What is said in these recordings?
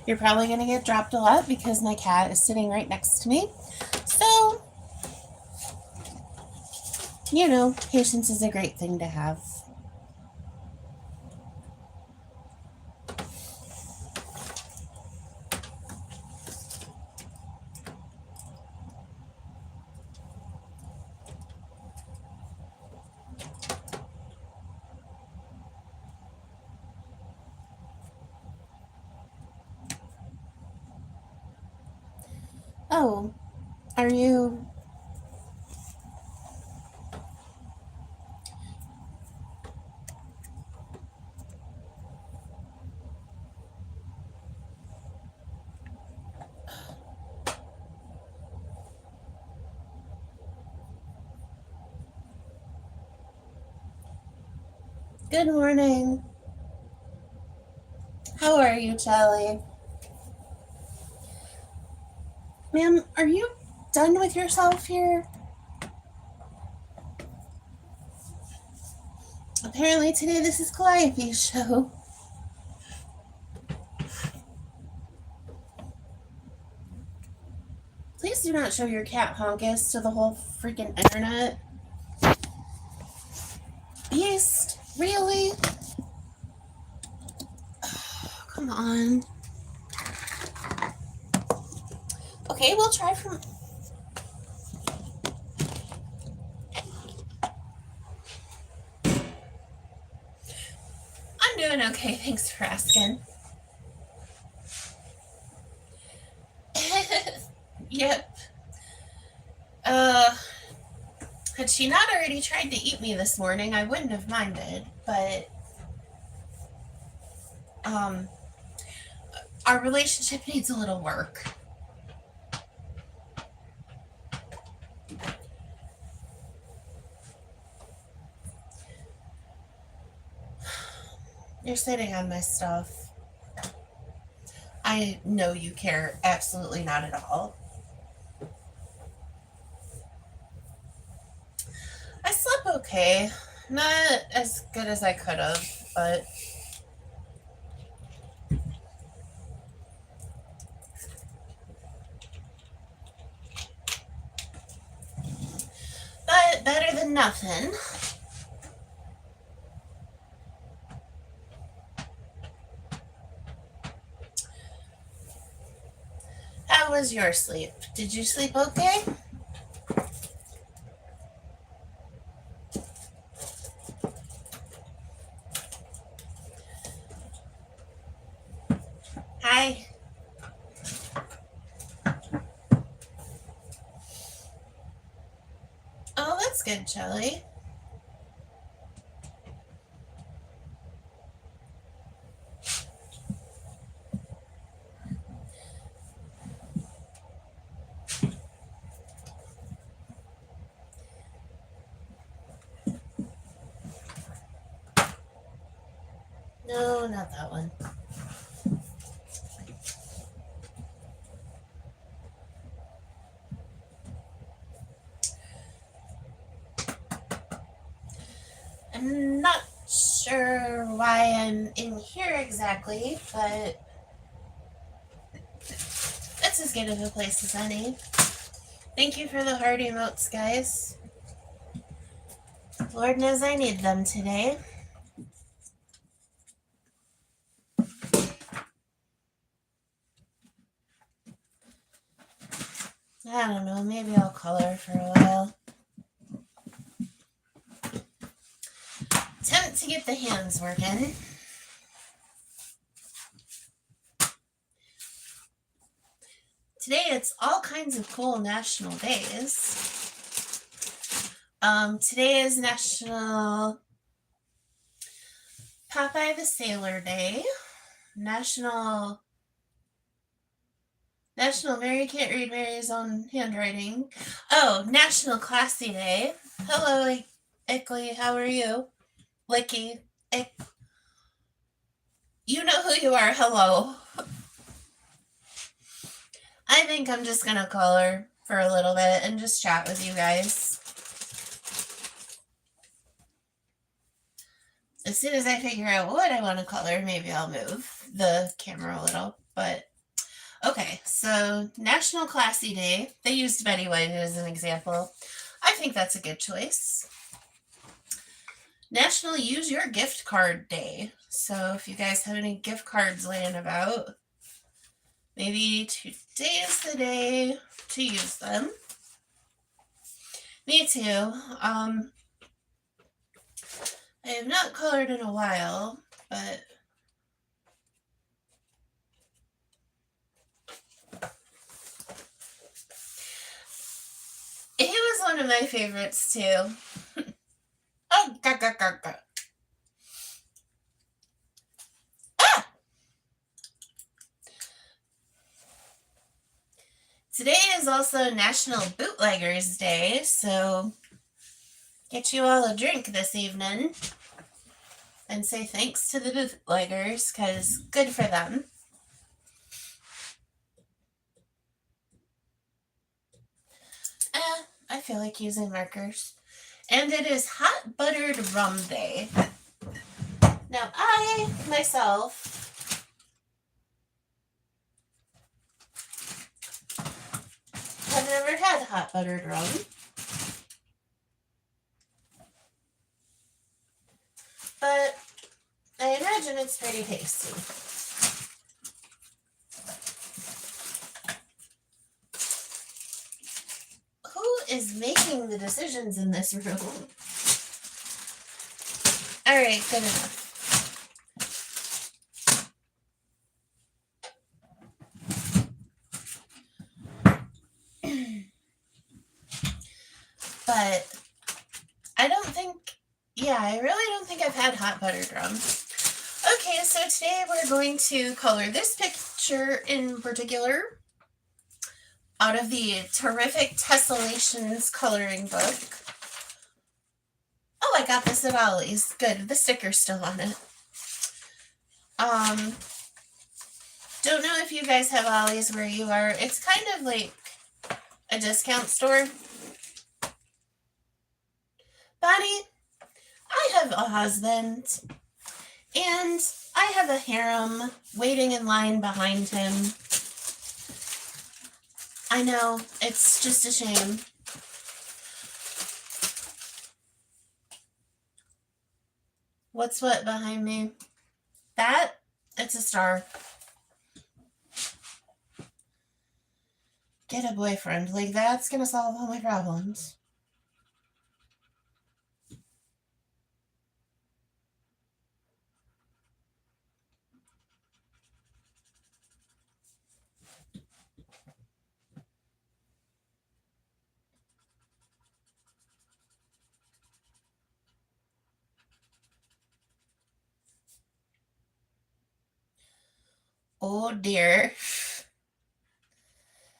You're probably going to get dropped a lot because my cat is sitting right next to me. So, you know, patience is a great thing to have. Oh, are you... Good morning. How are you, Charlie? Ma'am, are you done with yourself here? Apparently today this is Calliope's show. Please do not show your cat honkus to the whole freaking internet. Beast? Really? Oh, come on. Okay, we'll try from... I'm doing okay, thanks for asking. Yep. Had she not already tried to eat me this morning, I wouldn't have minded, but our relationship needs a little work. You're sitting on my stuff. I know you care absolutely not at all. I slept okay. Not as good as I could have, but better than nothing. How was your sleep? Did you sleep okay? Hi. Oh, that's good, Charlie. No, not that one. I'm not sure why I'm in here exactly, but it's as good of a place as any. Thank you for the heart emotes, guys. Lord knows I need them today. I don't know, maybe I'll color for a while. Attempt to get the hands working. Today it's all kinds of cool national days. Today is National Popeye the Sailor Day, National Mary Can't Read Mary's Own Handwriting. Oh, National Classy Day. Hello, Ickley, how are you? Licky, you know who you are, hello. I think I'm just gonna color for a little bit and just chat with you guys. As soon as I figure out what I want to color, maybe I'll move the camera a little, but So, National Classy Day. They used Betty White as an example. I think that's a good choice. National Use Your Gift Card Day. So, if you guys have any gift cards laying about, maybe today is the day to use them. Me too. I have not colored in a while, but he was one of my favorites too. Oh, ga. Ah! Today is also National Bootleggers Day, so get you all a drink this evening and say thanks to the bootleggers, because good for them. I feel like using markers. And it is Hot Buttered Rum Day. Now, I, myself, have never had hot buttered rum. But I imagine it's pretty tasty. Who is making the decisions in this room? All right, good enough. But I really don't think I've had hot buttered rum. Okay, so today we're going to color this picture in particular out of the terrific Tessellations coloring book. Oh, I got this at Ollie's. Good, the sticker's still on it. Don't know if you guys have Ollie's where you are. It's kind of like a discount store. Bonnie, I have a husband, and I have a harem waiting in line behind him. I know, it's just a shame. What's what behind me? That? It's a star. Get a boyfriend. Like, that's gonna solve all my problems. Oh dear.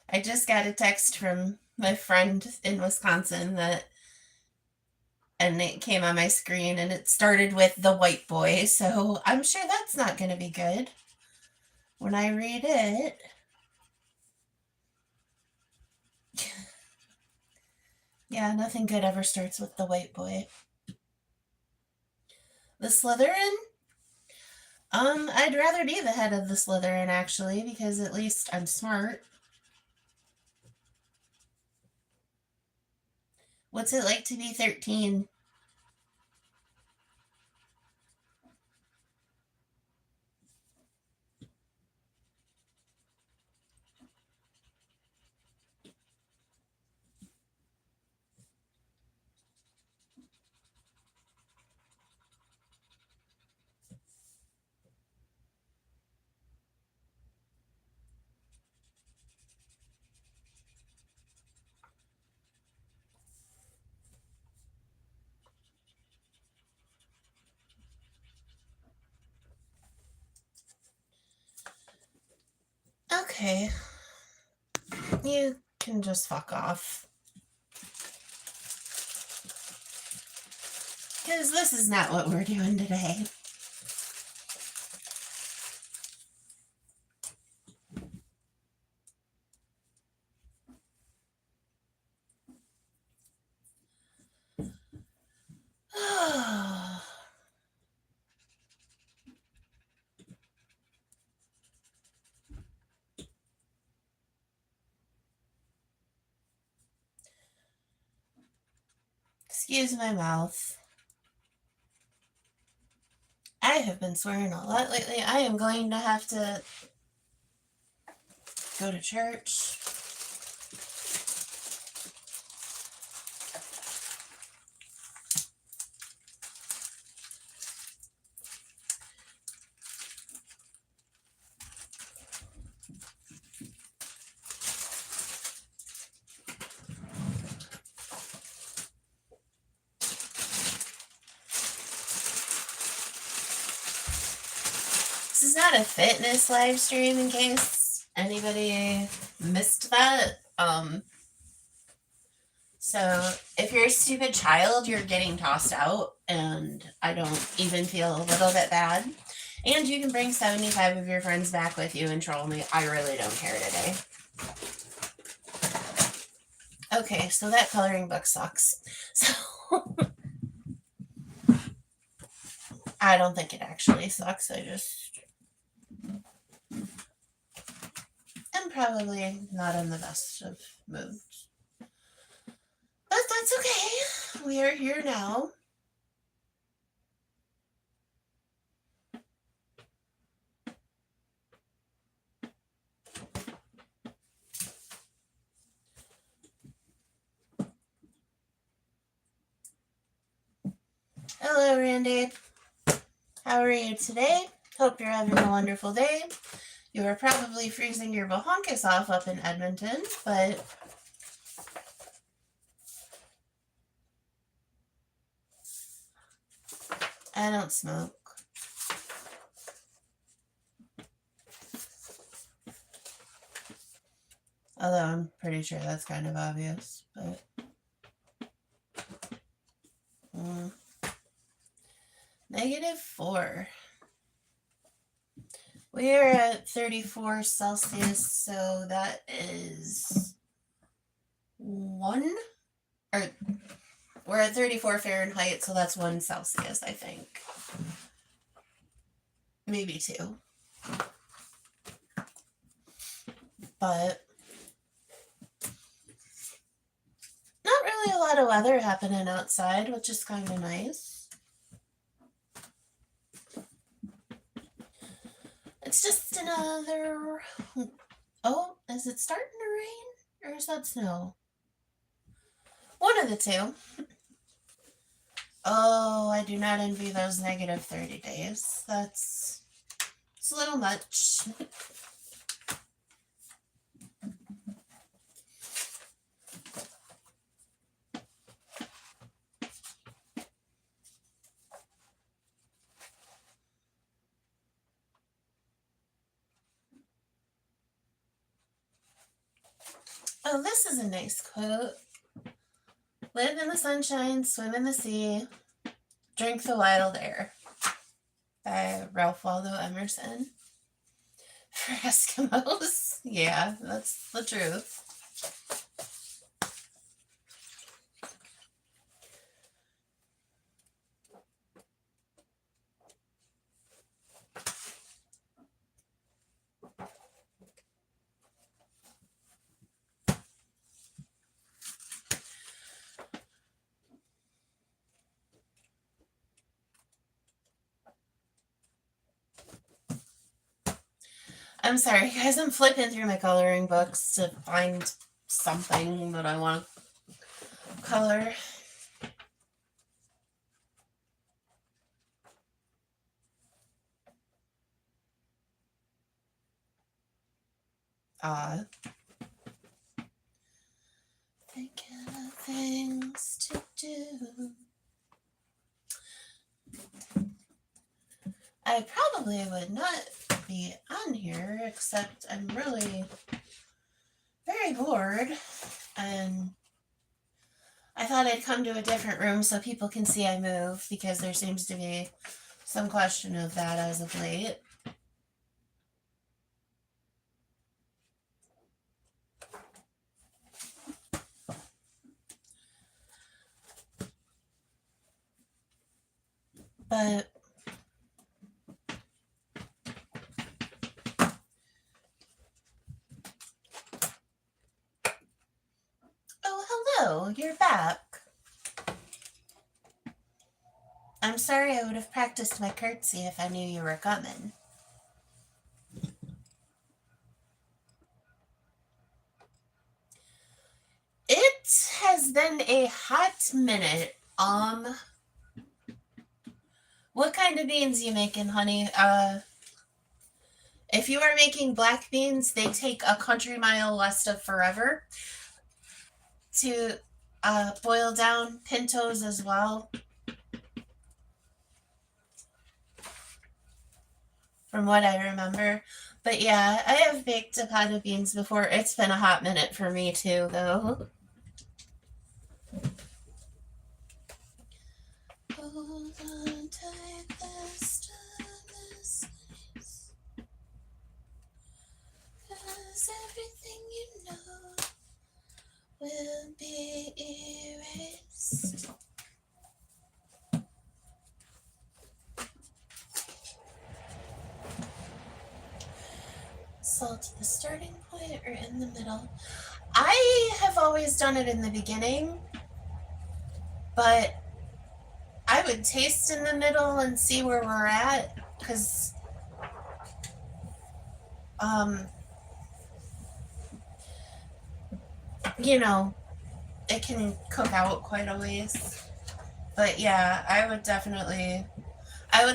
I just got a text from my friend in Wisconsin and it came on my screen and it started with the white boy, so I'm sure that's not going to be good when I read it. Yeah, nothing good ever starts with the white boy. The Slytherin? I'd rather be the head of the Slytherin, actually, because at least I'm smart. What's it like to be 13? Okay. You can just fuck off. Because this is not what we're doing today. Excuse my mouth. I have been swearing a lot lately. I am going to have to go to church. This is not a fitness live stream in case anybody missed that. So if you're a stupid child, you're getting tossed out, and I don't even feel a little bit bad. And you can bring 75 of your friends back with you and troll me. I really don't care today. Okay, so that coloring book sucks. So I don't think it actually sucks. I just am probably not in the best of moods. But that's okay. We are here now. Hello, Randy. How are you today? Hope you're having a wonderful day. You are probably freezing your bahonkus off up in Edmonton, but I don't smoke. Although I'm pretty sure that's kind of obvious, but -4. We are at 34 Celsius, so that is 1, or we're at 34 Fahrenheit, so that's 1 Celsius, I think. Maybe 2. But not really a lot of weather happening outside, which is kind of nice. It's just another... Oh, is it starting to rain? Or is that snow? One of the two. Oh, I do not envy those -30 days. It's a little much. Oh, this is a nice quote. Live in the sunshine, swim in the sea, drink the wild air. By Ralph Waldo Emerson. For Eskimos. Yeah, that's the truth. I'm sorry, guys. I'm flipping through my coloring books to find something that I want to color. Thinking of things to do. I probably would not be on here, except I'm really very bored, and I thought I'd come to a different room so people can see I move, because there seems to be some question of that as of late. But oh, hello, you're back. I'm sorry, I would have practiced my curtsy if I knew you were coming. It has been a hot minute. What kind of beans you making, honey? If you are making black beans, they take a country mile less of forever to boil down. Pintos as well, from what I remember. But yeah, I have baked a pot of beans before. It's been a hot minute for me too, though. Hold on tight, this time is nice. 'Cause everything you know will be erased. Salt at the starting point or in the middle? I have always done it in the beginning, but I would taste in the middle and see where we're at, because you know, it can cook out quite a ways. But yeah, I would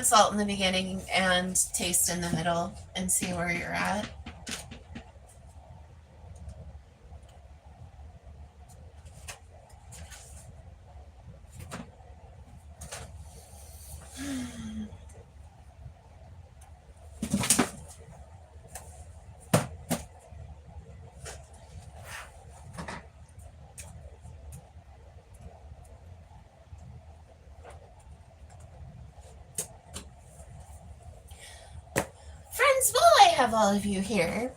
salt in the beginning and taste in the middle and see where you're at. Friends, while I have all of you here,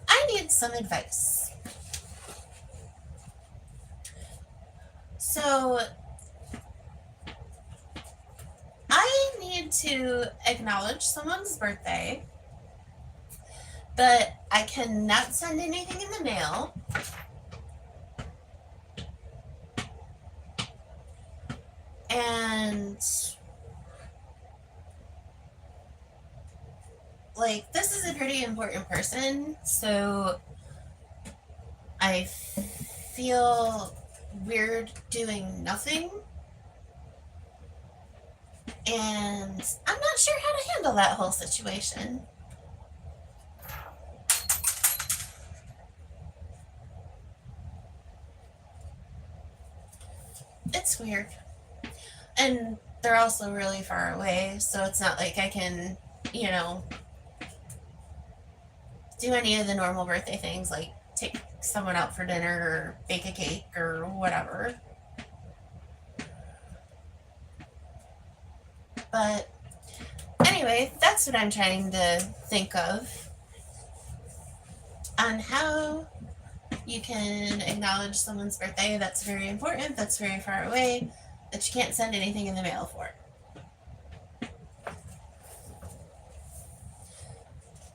I need some advice. So, I need to acknowledge someone's birthday, but I cannot send anything in the mail. And like, this is a pretty important person, so I feel weird doing nothing. And I'm not sure how to handle that whole situation. It's weird. And they're also really far away, so it's not like I can, you know, do any of the normal birthday things like take someone out for dinner or bake a cake or whatever. But anyway, that's what I'm trying to think of on how you can acknowledge someone's birthday that's very important, that's very far away, that you can't send anything in the mail for.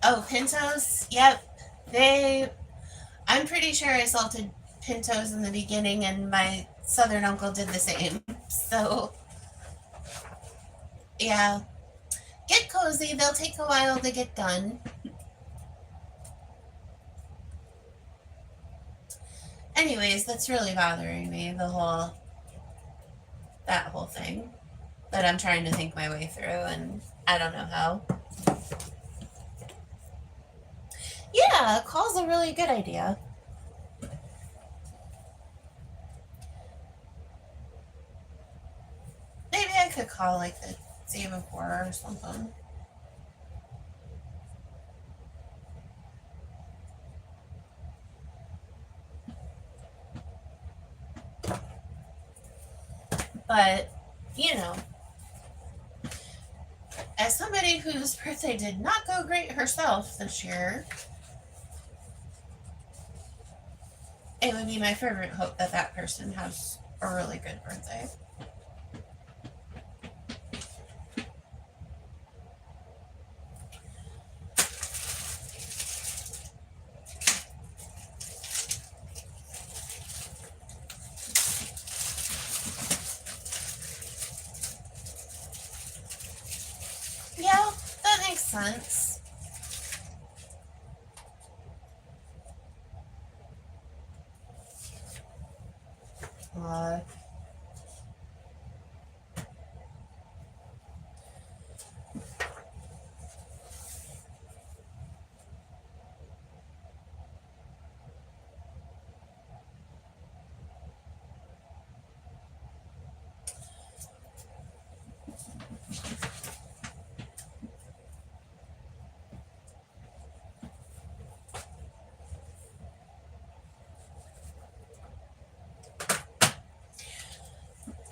Oh, pintos? Yep. I'm pretty sure I salted pintos in the beginning, and my southern uncle did the same. So, yeah. Get cozy. They'll take a while to get done. Anyways, that's really bothering me, that whole thing. That I'm trying to think my way through, and I don't know how. Yeah, a call's a really good idea. Maybe I could call like the day before or something. But, you know, as somebody whose birthday did not go great herself this year, it would be my fervent hope that that person has a really good birthday. sense. Uh,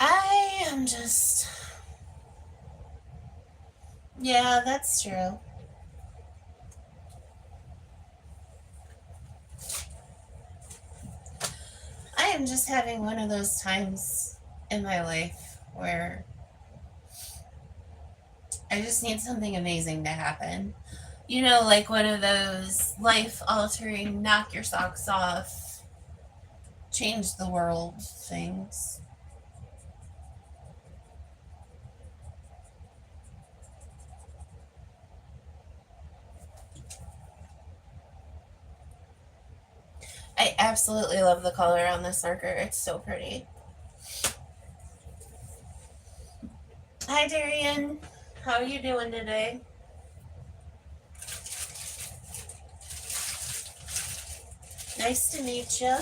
I am just... Yeah, that's true. I am just having one of those times in my life where I just need something amazing to happen. You know, like one of those life altering, knock your socks off, change the world things. I absolutely love the color on this marker. It's so pretty. Hi, Darian. How are you doing today? Nice to meet you.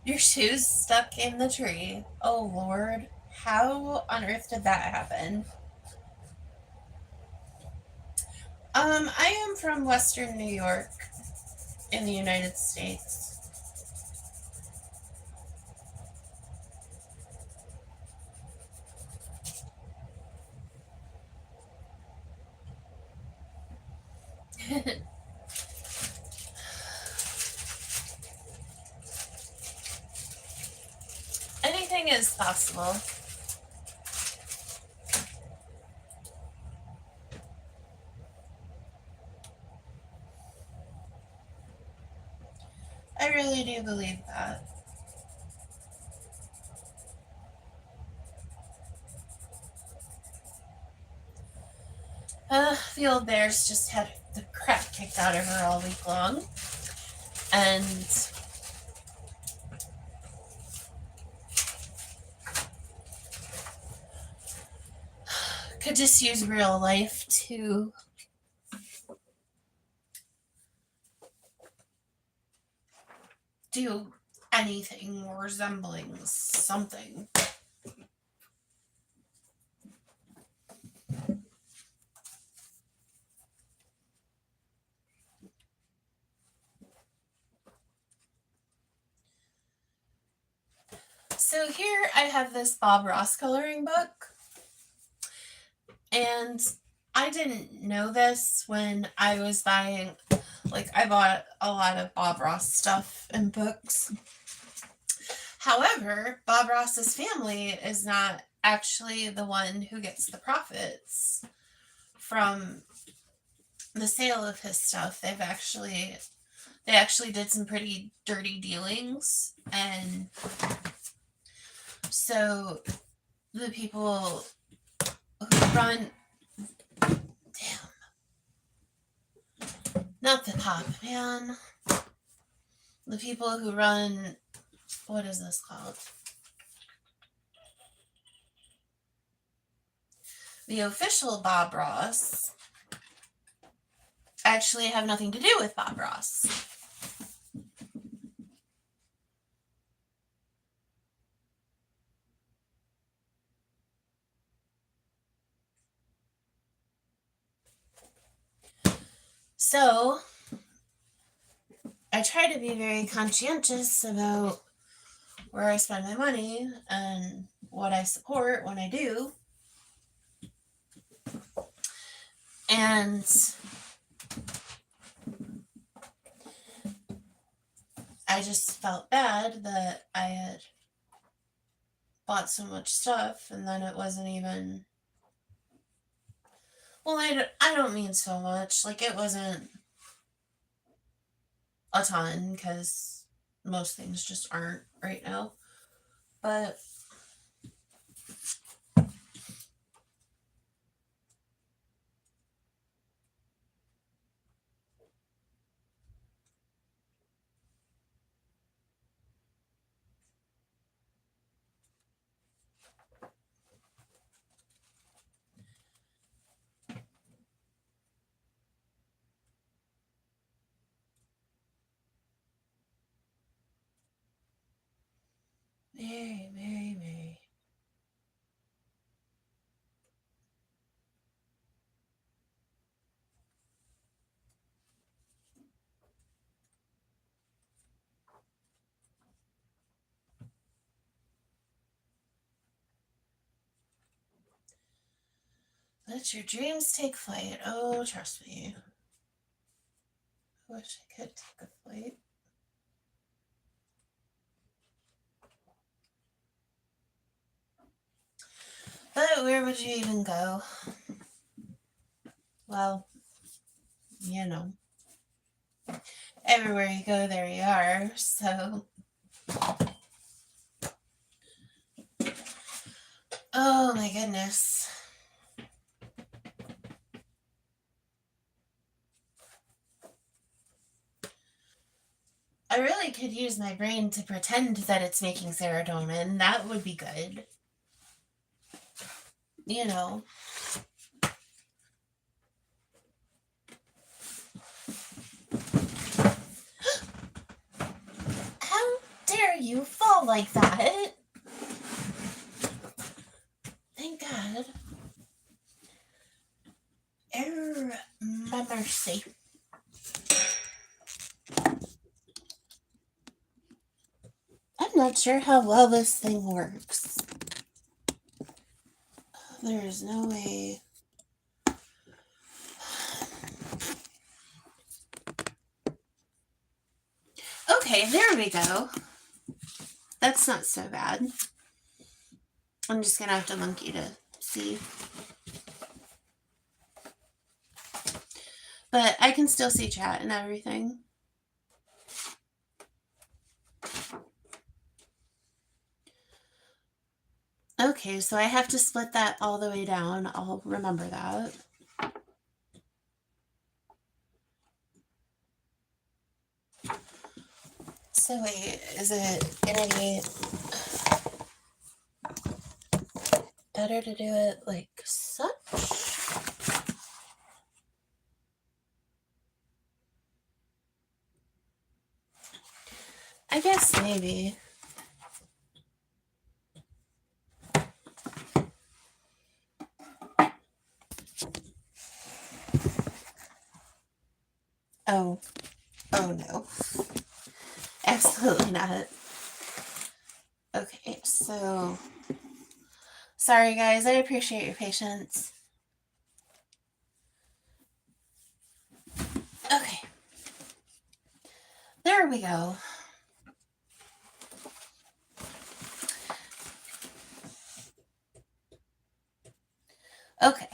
Your shoes stuck in the tree. Oh, Lord. How on earth did that happen? I am from Western New York in the United States. Anything is possible. I really do believe that. The old bears just had the crap kicked out of her all week long. And could just use real life to do anything resembling something. So here I have this Bob Ross coloring book. And I didn't know this when I was buying, like, I bought a lot of Bob Ross stuff and books. However, Bob Ross's family is not actually the one who gets the profits from the sale of his stuff. They actually did some pretty dirty dealings, and so the people who run, damn, not the pop, man, the people who run, what is this called? The official Bob Ross actually have nothing to do with Bob Ross. So I try to be very conscientious about where I spend my money and what I support when I do. And I just felt bad that I had bought so much stuff and then it wasn't even. Well, I don't mean so much. Like, it wasn't a ton because most things just aren't right now. But Mary, Mary, Mary. Let your dreams take flight. Oh, trust me. I wish I could take a flight. But where would you even go? Well, you know, everywhere you go, there you are. So, oh my goodness. I really could use my brain to pretend that it's making serotonin. That would be good. You know. How dare you fall like that? Thank God. My mercy. I'm not sure how well this thing works. There's no way. Okay, there we go. That's not so bad. I'm just gonna have to monkey to see. But I can still see chat and everything. Okay, so I have to split that all the way down. I'll remember that. So wait, is it gonna be better to do it like such? I guess maybe. Oh no. Absolutely not. Okay, so sorry guys, I appreciate your patience. Okay. There we go. Okay.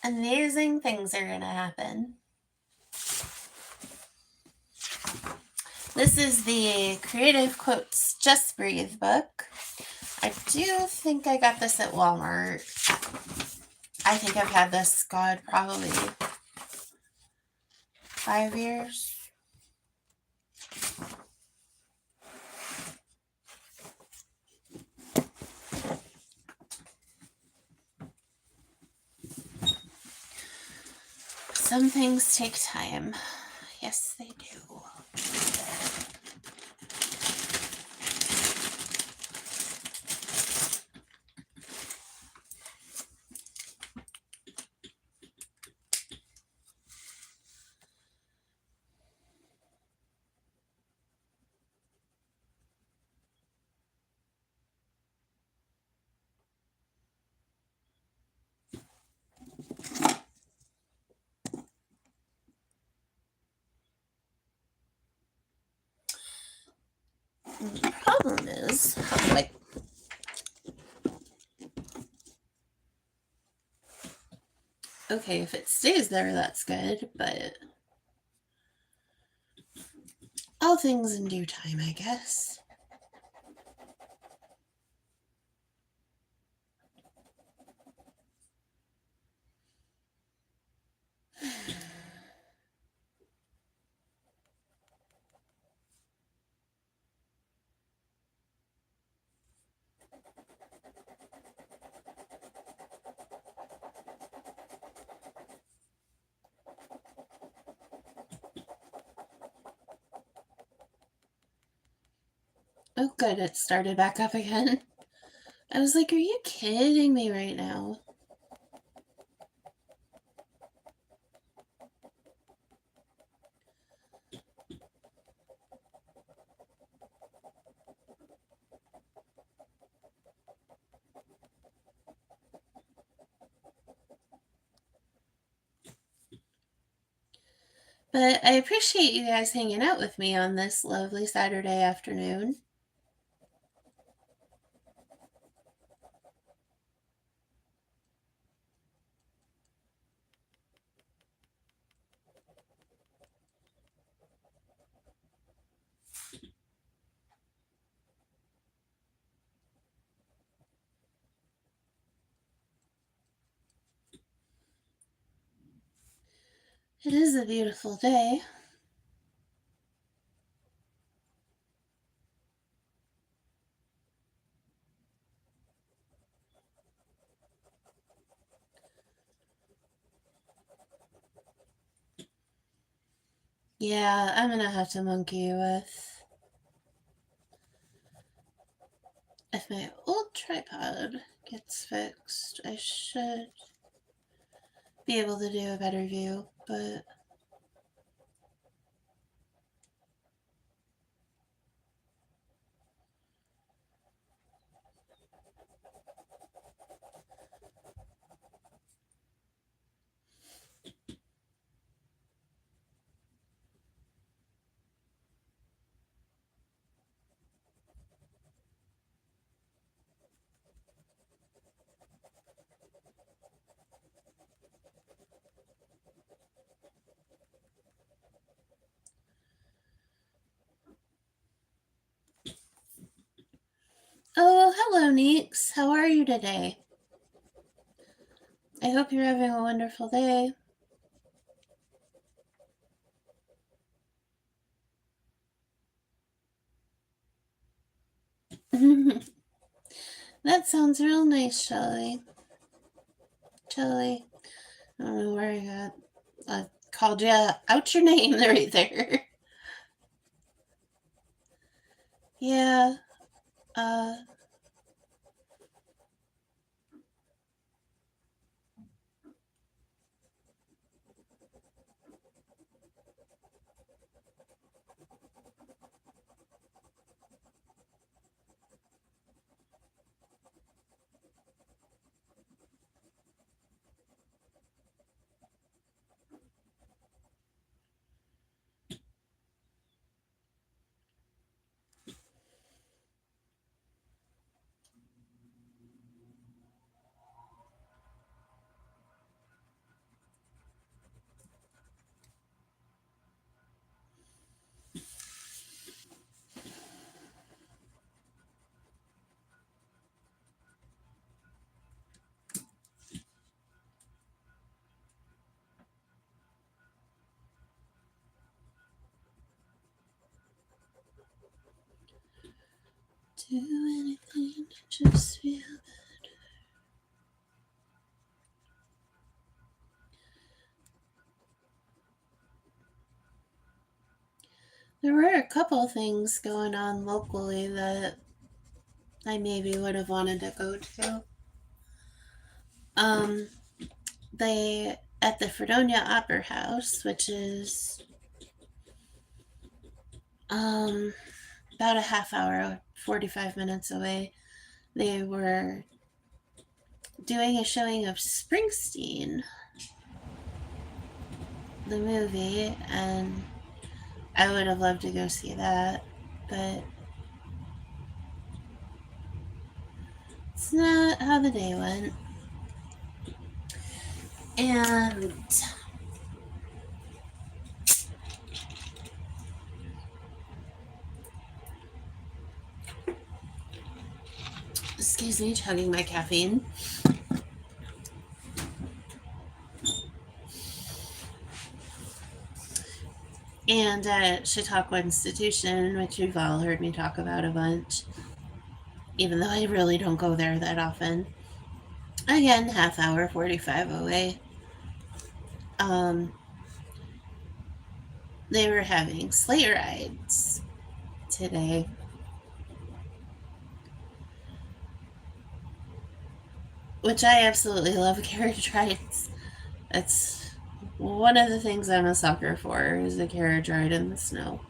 Amazing things are gonna happen. This is the Creative Quotes Just Breathe book. I do think I got this at Walmart. I think I've had this, God, probably 5 years. Some things take time. Yes, they do. The problem is, like, okay, if it stays there, that's good, but all things in due time, I guess. Oh, good, it started back up again. I was like, are you kidding me right now? But I appreciate you guys hanging out with me on this lovely Saturday afternoon. It is a beautiful day. Yeah, I'm gonna have to monkey with. If my old tripod gets fixed, I should be able to do a better view, but oh, hello, Neeks. How are you today? I hope you're having a wonderful day. That sounds real nice, Shelly. Shelly, I don't know where I got. I called you out your name right there. Yeah, uh, do anything to just feel better. There were a couple things going on locally that I maybe would have wanted to go to. Um, they at the Fredonia Opera House, which is about a half hour, 45 minutes away. They were doing a showing of Springsteen, the movie, and I would have loved to go see that, but It's not how the day went. And excuse me, chugging my caffeine. And at Chautauqua Institution, which you've all heard me talk about a bunch, even though I really don't go there that often. Again, half hour, 45 away. They were having sleigh rides today. Which I absolutely love carriage rides. That's one of the things I'm a sucker for, is a carriage ride in the snow.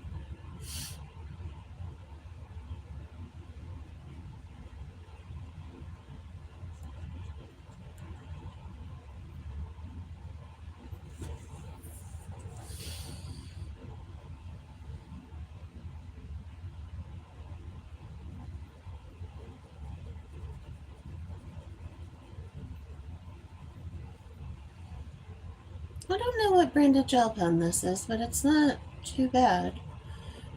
I don't know what brand of gel pen this is, but it's not too bad.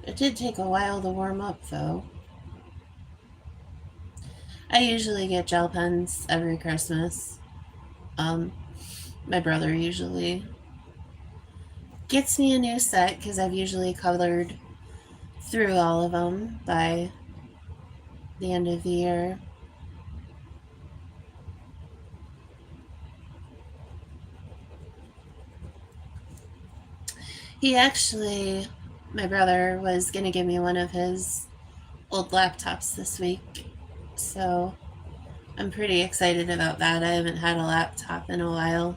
It did take a while to warm up, though. I usually get gel pens every Christmas. My brother usually gets me a new set because I've usually colored through all of them by the end of the year. My brother was going to give me one of his old laptops this week. So I'm pretty excited about that. I haven't had a laptop in a while.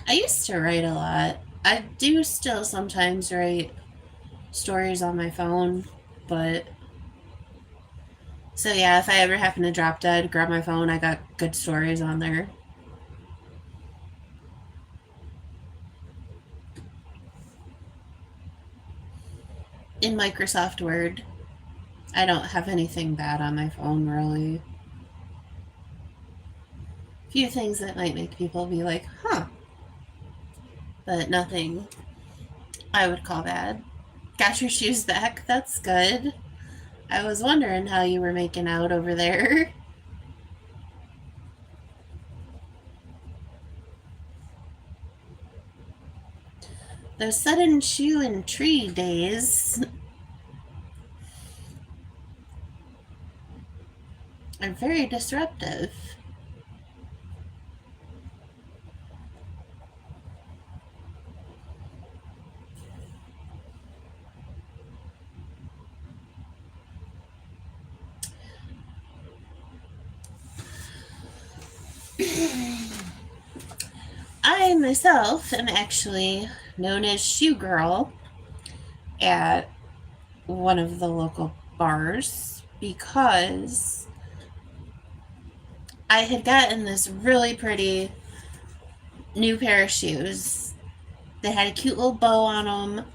I used to write a lot. I do still sometimes write stories on my phone, but so yeah, if I ever happen to drop dead, grab my phone, I got good stories on there. In Microsoft Word, I don't have anything bad on my phone, really. A few things that might make people be like, huh, but nothing I would call bad. Got your shoes back. That's good. I was wondering how you were making out over there. Those sudden shoe and tree days are very disruptive. I myself am actually known as Shoe Girl at one of the local bars because I had gotten this really pretty new pair of shoes. They had a cute little bow on them,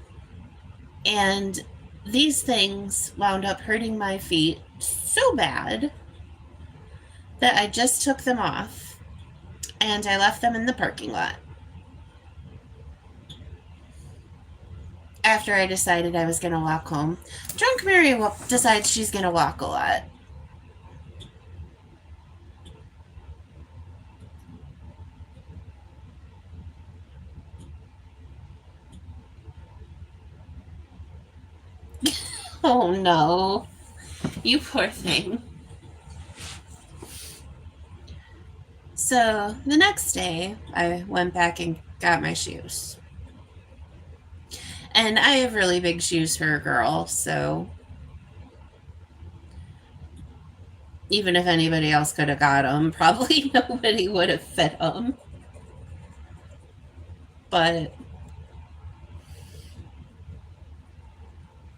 and these things wound up hurting my feet so bad that I just took them off and I left them in the parking lot. After I decided I was going to walk home. Drunk Mary decides she's going to walk a lot. Oh no. You poor thing. So the next day, I went back and got my shoes. And I have really big shoes for a girl, so even if anybody else could have got them, probably nobody would have fit them. But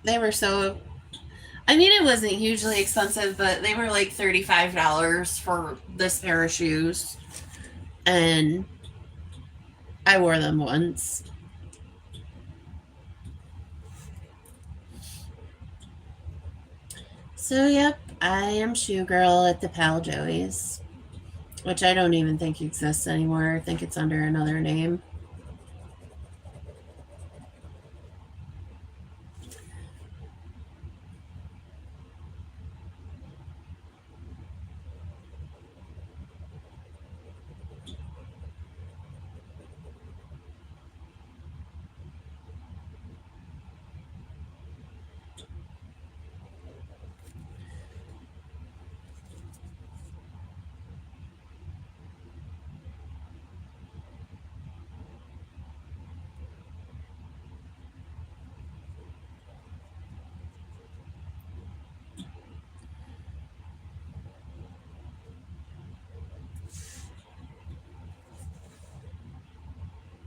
they were so. I mean, it wasn't hugely expensive, but they were like $35 for this pair of shoes. And I wore them once. So, yep, I am shoe girl at the Pal Joey's, which I don't even think exists anymore. I think it's under another name.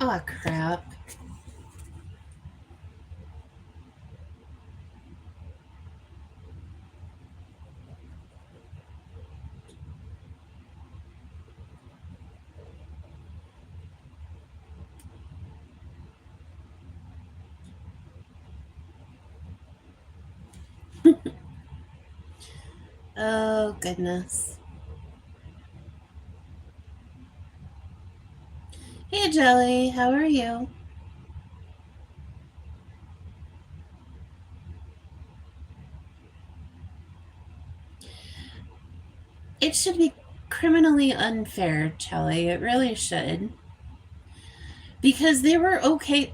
Oh, crap. Oh, goodness. Hey, Jelly, how are you? It should be criminally unfair, Jelly. It really should. Because they were okay.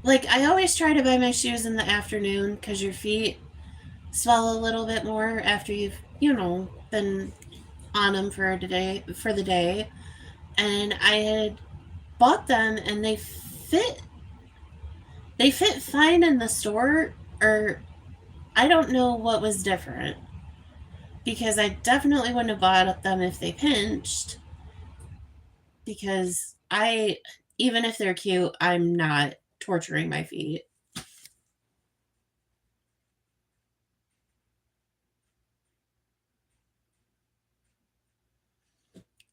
Like, I always try to buy my shoes in the afternoon because your feet swell a little bit more after you've, been on them for the day. And I had bought them and they fit fine in the store, or I don't know what was different, because I definitely wouldn't have bought them if they pinched, because I even if they're cute, I'm not torturing my feet.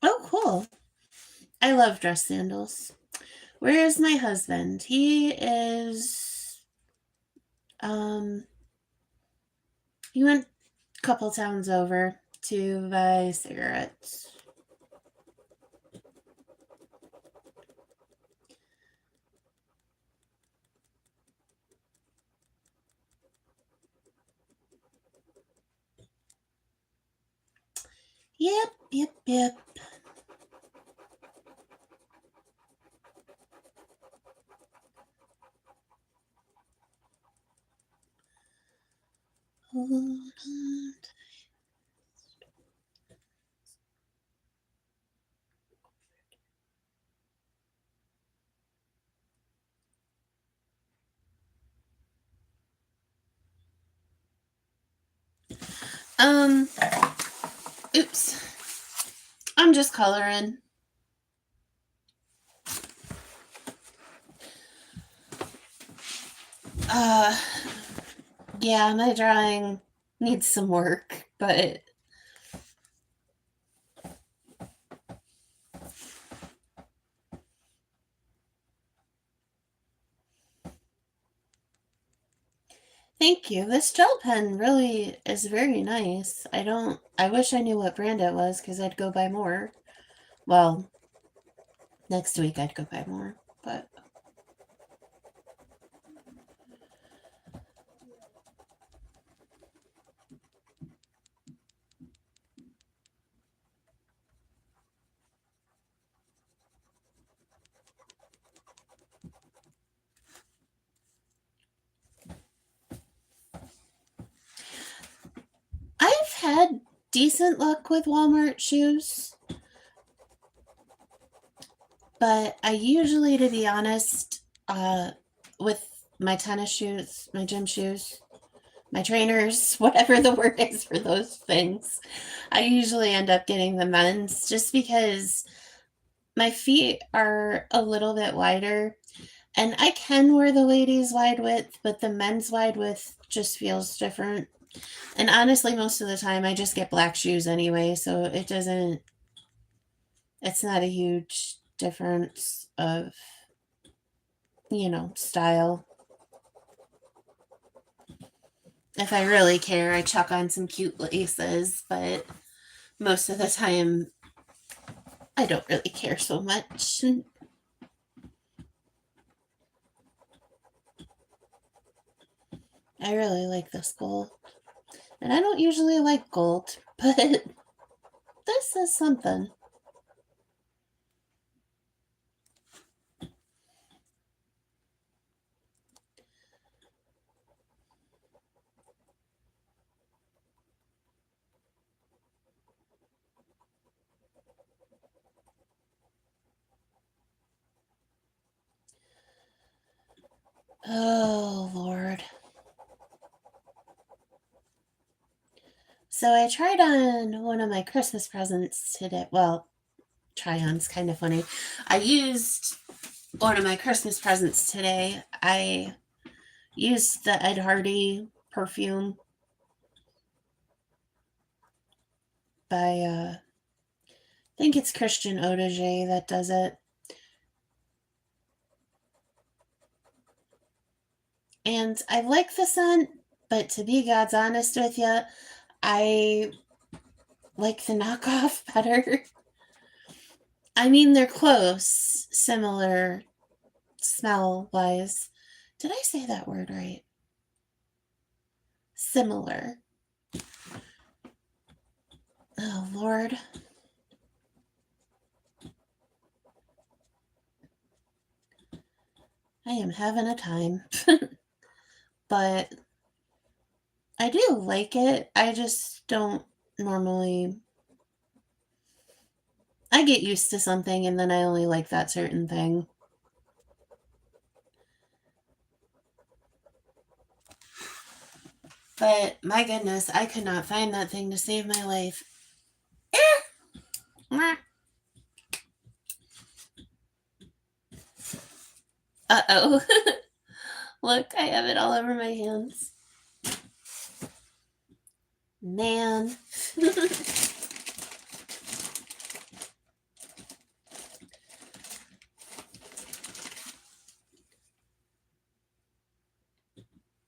Oh, cool. I love dress sandals. Where is my husband? He is um he went a couple towns over to buy cigarettes. Yep, yep, yep. Hold on. Um, oops. I'm just coloring. Uh, yeah, my drawing needs some work, but thank you. This gel pen really is very nice. I wish I knew what brand it was because I'd go buy more. Well, next week I'd go buy more, but I've had decent luck with Walmart shoes, but I usually, to be honest, with my tennis shoes, my gym shoes, my trainers, whatever the word is for those things, I usually end up getting the men's just because my feet are a little bit wider, and I can wear the ladies wide width, but the men's wide width just feels different. And honestly, most of the time I just get black shoes anyway, so it's not a huge difference of, style. If I really care, I chuck on some cute laces, but most of the time, I don't really care so much. I really like this gold. And I don't usually like gold, but this is something. Oh, Lord. So I tried on one of my Christmas presents today. Well, try on's kind of funny. I used one of my Christmas presents today. I used the Ed Hardy perfume by, I think it's Christian Audigier that does it. And I like the scent, but to be God's honest with you, I like the knockoff better. I mean, they're close, similar smell wise. Did I say that word right? Similar. Oh, Lord. I am having a time. But I do like it. I just don't normally. I get used to something and then I only like that certain thing. But my goodness, I could not find that thing to save my life. Uh-oh. Look, I have it all over my hands. Man.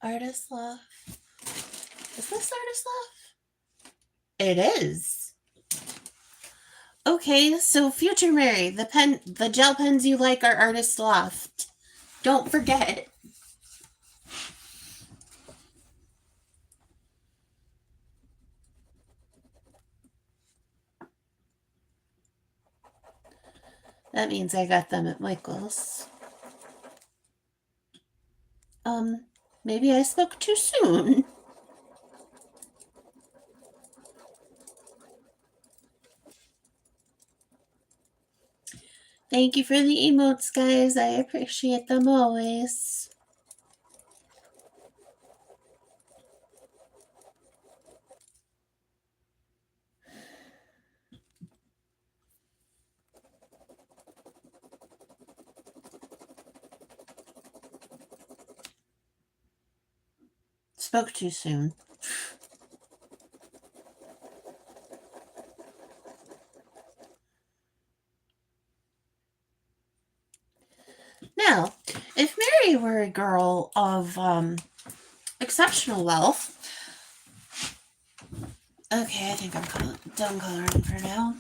Artist Love. Is this Artist Love? It is. Okay, so Future Mary, the gel pens you like are Artist Loft. Don't forget. That means I got them at Michael's. Maybe I spoke too soon. Thank you for the emotes, guys. I appreciate them always. Spoke too soon. Now, if Mary were a girl of exceptional wealth, okay, I think I'm done coloring for now.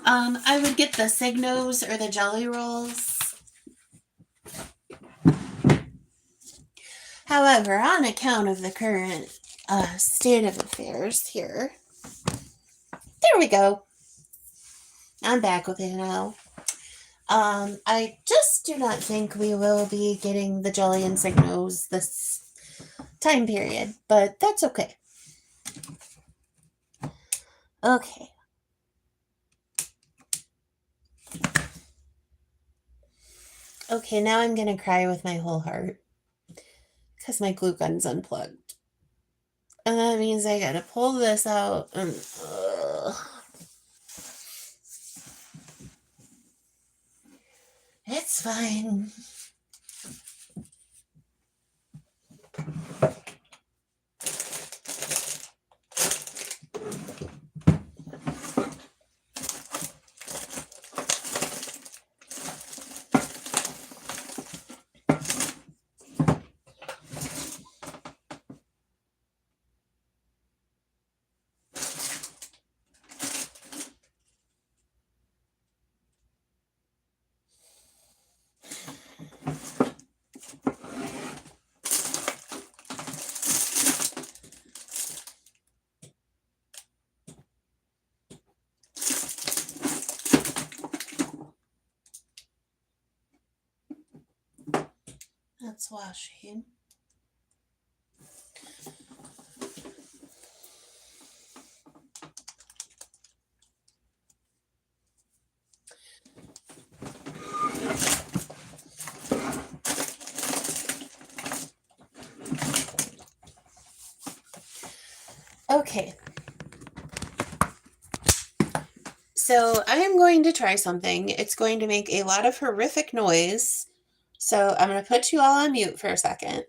I would get the Signos or the Jelly Rolls. However, on account of the current state of affairs here, there we go. I'm back with it now. I just do not think we will be getting the Jelly and Signos this time period, but that's okay. Okay. Okay, now I'm gonna cry with my whole heart because my glue gun's unplugged. And that means I gotta pull this out and it's fine. That's washing. Okay. So I am going to try something. It's going to make a lot of horrific noise. So I'm going to put you all on mute for a second.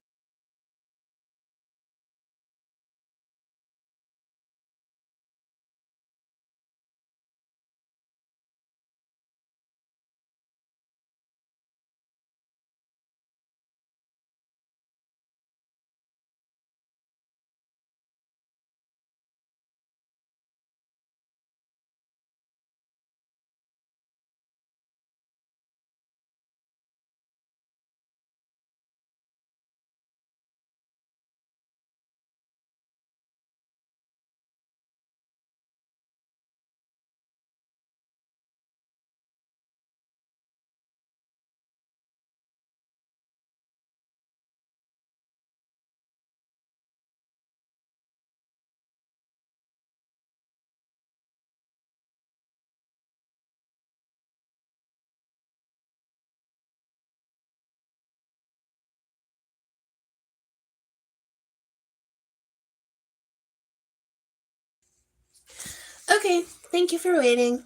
Okay, thank you for waiting.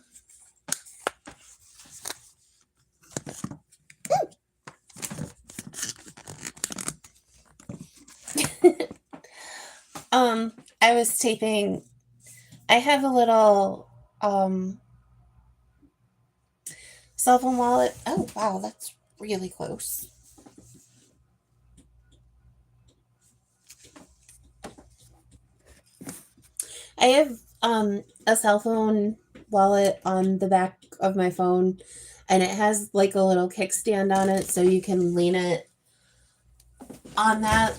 I was taping. I have a little cell phone wallet. Oh wow, that's really close. I have a cell phone wallet on the back of my phone, and it has like a little kickstand on it, so you can lean it on that.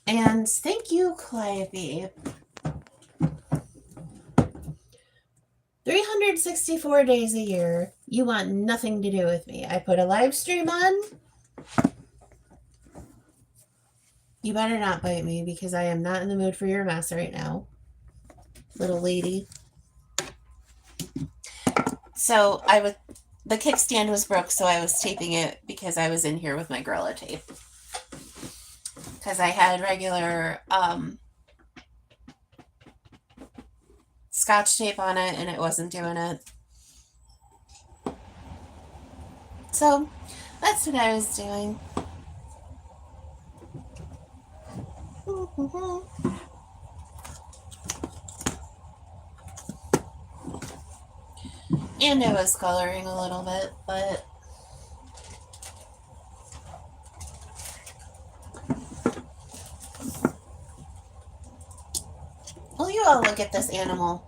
And thank you, Clivey. 364 days a year, you want nothing to do with me. I put a live stream on. You better not bite me because I am not in the mood for your mess right now, little lady. So the kickstand was broke, so I was taping it because I was in here with my Gorilla Tape. Because I had regular Scotch tape on it and it wasn't doing it. So that's what I was doing. And I was coloring a little bit, but will you all look at this animal?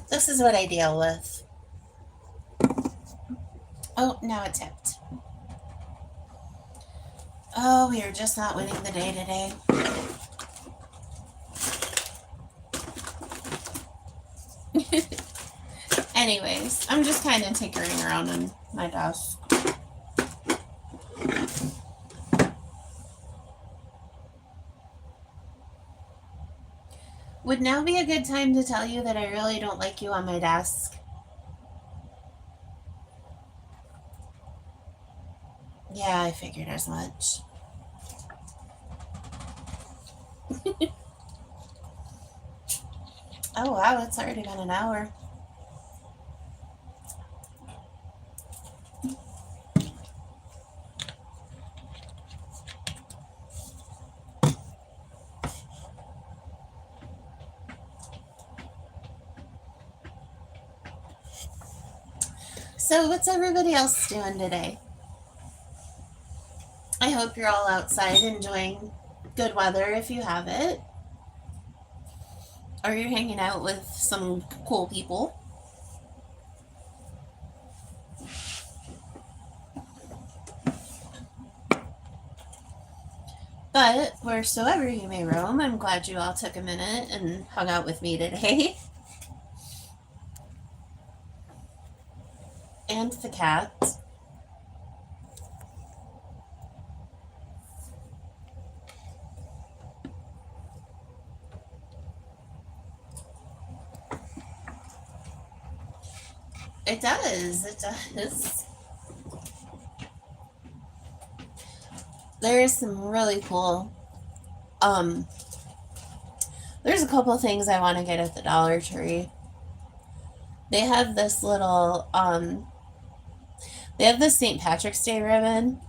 This is what I deal with. Oh, now it tipped. Oh, we are just not winning the day today. Anyways, I'm just kind of tinkering around on my desk. Would now be a good time to tell you that I really don't like you on my desk? Yeah, I figured as much. Oh wow, it's already been an hour. So what's everybody else doing today? I hope you're all outside enjoying good weather if you have it. Or you're hanging out with some cool people. But wheresoever you may roam, I'm glad you all took a minute and hung out with me today. And the cat. does. It does. There's some really cool, there's a couple things I want to get at the Dollar Tree. They have this little, they have this St. Patrick's Day ribbon,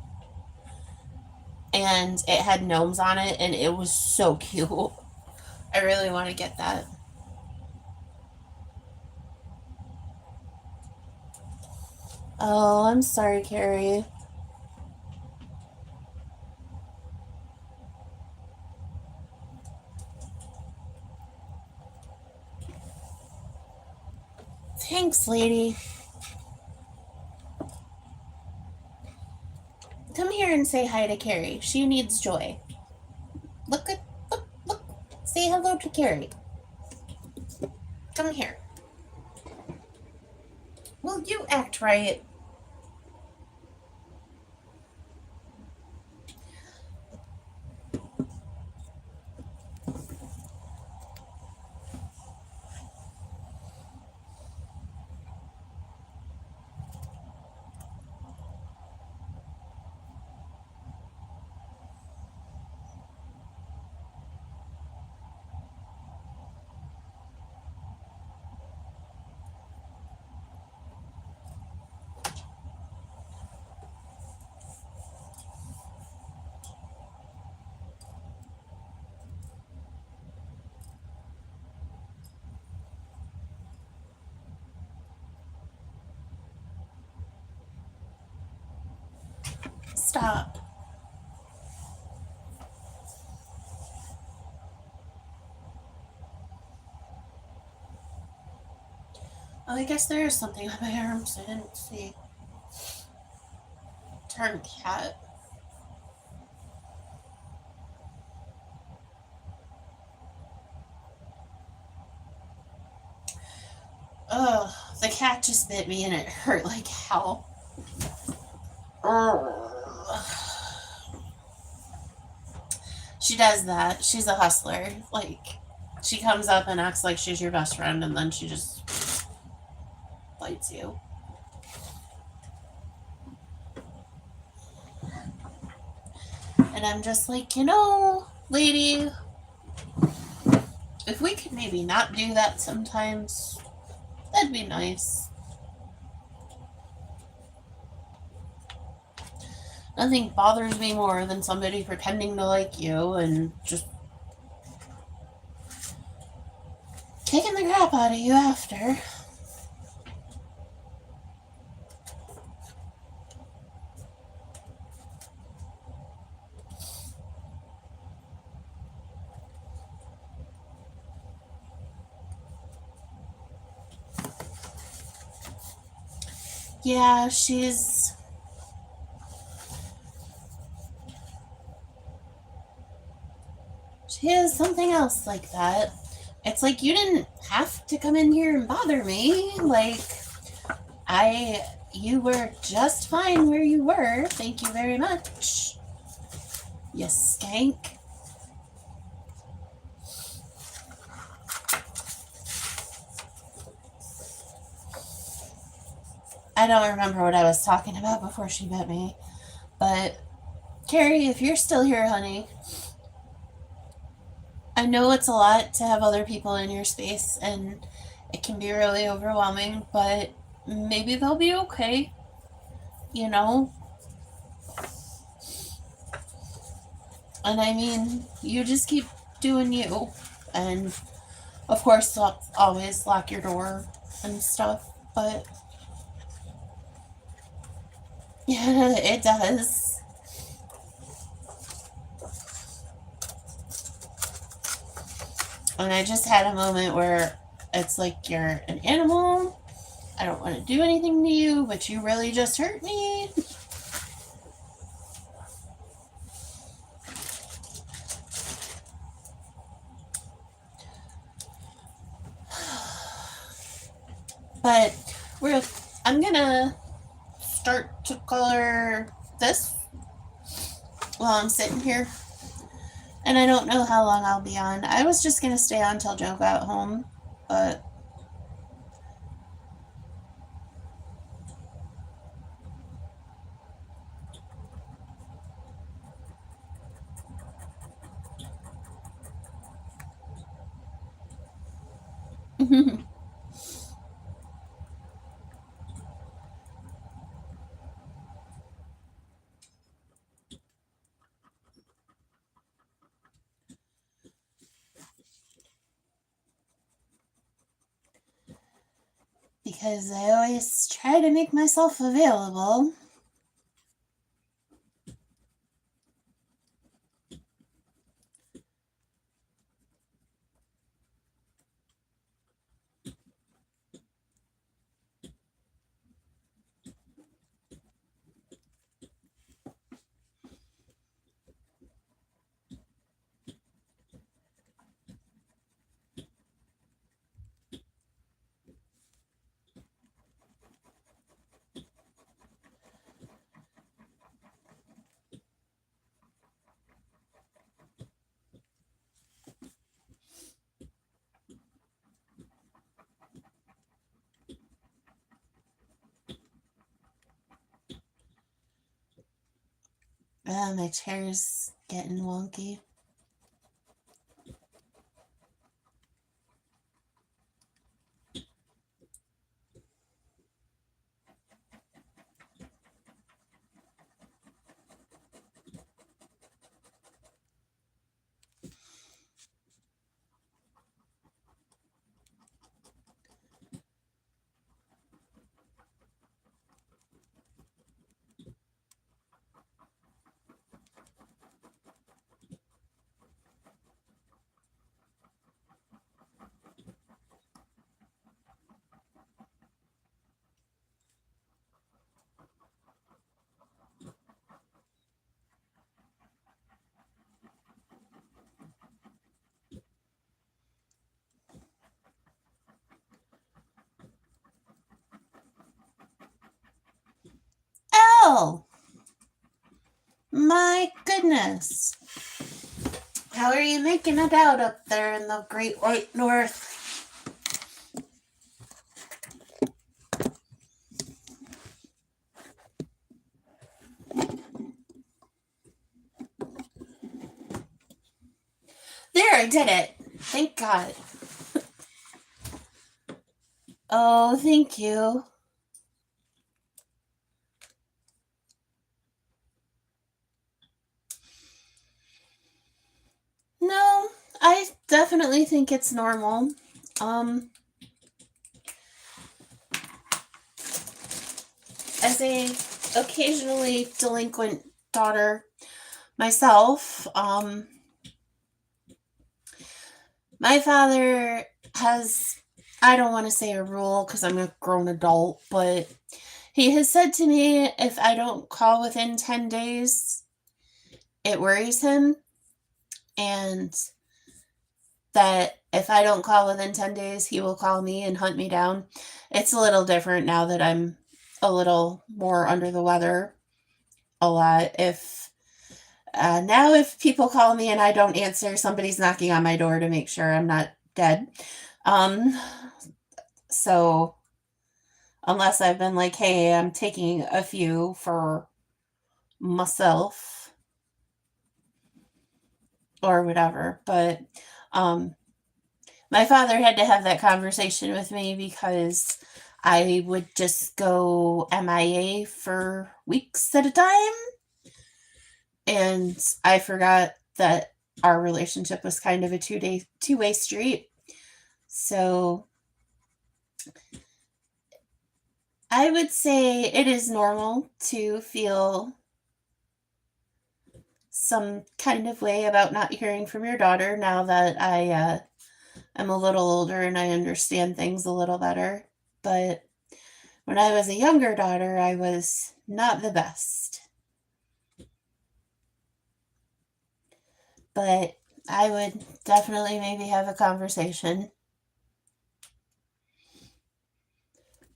and it had gnomes on it, and it was so cute. I really want to get that. Oh, I'm sorry, Carrie. Thanks, lady. Come here and say hi to Carrie. She needs joy. Look. Say hello to Carrie. Come here. Will you act right? Stop. Oh, I guess there is something on my arms I didn't see. Turn cat. Ugh, the cat just bit me and it hurt like hell. She does that. She's a hustler. Like, she comes up and acts like she's your best friend, and then she just bites you. And I'm just like, lady, if we could maybe not do that sometimes, that'd be nice. Nothing bothers me more than somebody pretending to like you and just taking the crap out of you after. Yeah, she is something else like that. It's like you didn't have to come in here and bother me. Like, you were just fine where you were. Thank you very much. You skank. I don't remember what I was talking about before she bit me. But, Carrie, if you're still here, honey, I know it's a lot to have other people in your space, and it can be really overwhelming, but maybe they'll be okay, you know? And I mean, you just keep doing you. And, of course, always lock your door and stuff, but yeah, it does. And I just had a moment where it's like you're an animal. I don't want to do anything to you, but you really just hurt me. But I'm gonna start to color this while I'm sitting here. And I don't know how long I'll be on. I was just gonna stay on till Joe got home, but Because I always try to make myself available. My chair's getting wonky. Oh! My goodness. How are you making it out up there in the Great White North? There, I did it. Thank God. Oh, thank you. No, I definitely think it's normal. As a occasionally delinquent daughter myself, my father has, I don't want to say a rule because I'm a grown adult, but he has said to me if I don't call within 10 days, it worries him. And that if I don't call within 10 days, he will call me and hunt me down. It's a little different now that I'm a little more under the weather a lot. Now if people call me and I don't answer, somebody's knocking on my door to make sure I'm not dead. So unless I've been like, hey, I'm taking a few for myself or whatever. But my father had to have that conversation with me because I would just go MIA for weeks at a time. And I forgot that our relationship was kind of a two-way street. So I would say it is normal to feel some kind of way about not hearing from your daughter now that I am a little older and I understand things a little better. But when I was a younger daughter, I was not the best. But I would definitely maybe have a conversation.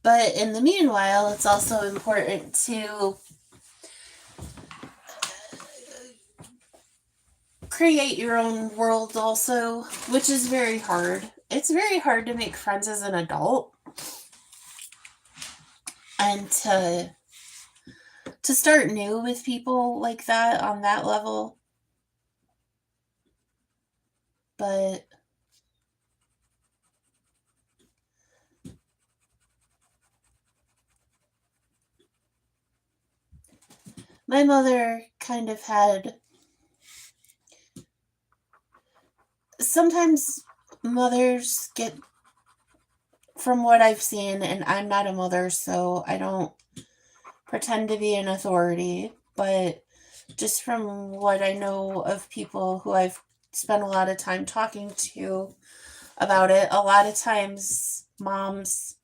But in the meanwhile, it's also important to create your own world also, which is very hard. It's very hard to make friends as an adult and to start new with people like that on that level. But my mother kind of had, sometimes mothers get, from what I've seen, and I'm not a mother, so I don't pretend to be an authority, but just from what I know of people who I've spent a lot of time talking to about it, a lot of times moms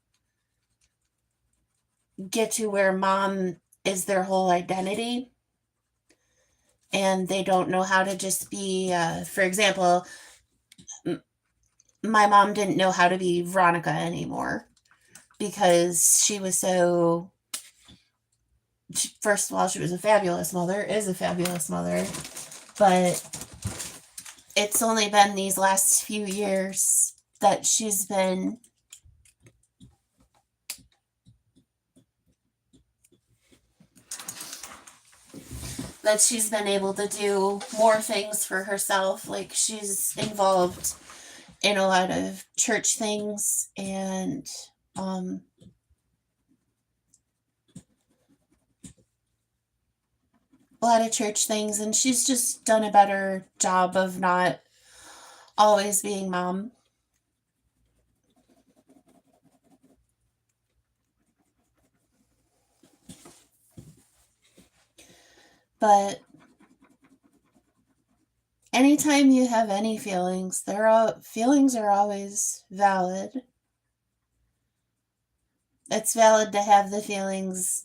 get to where mom is their whole identity and they don't know how to just be, for example, my mom didn't know how to be Veronica anymore because she was so, first of all, she was a fabulous mother, is a fabulous mother, but it's only been these last few years that she's been able to do more things for herself. Like she's involved in a lot of church things and a lot of church things, and she's just done a better job of not always being mom. But anytime you have any feelings, feelings are always valid. It's valid to have the feelings,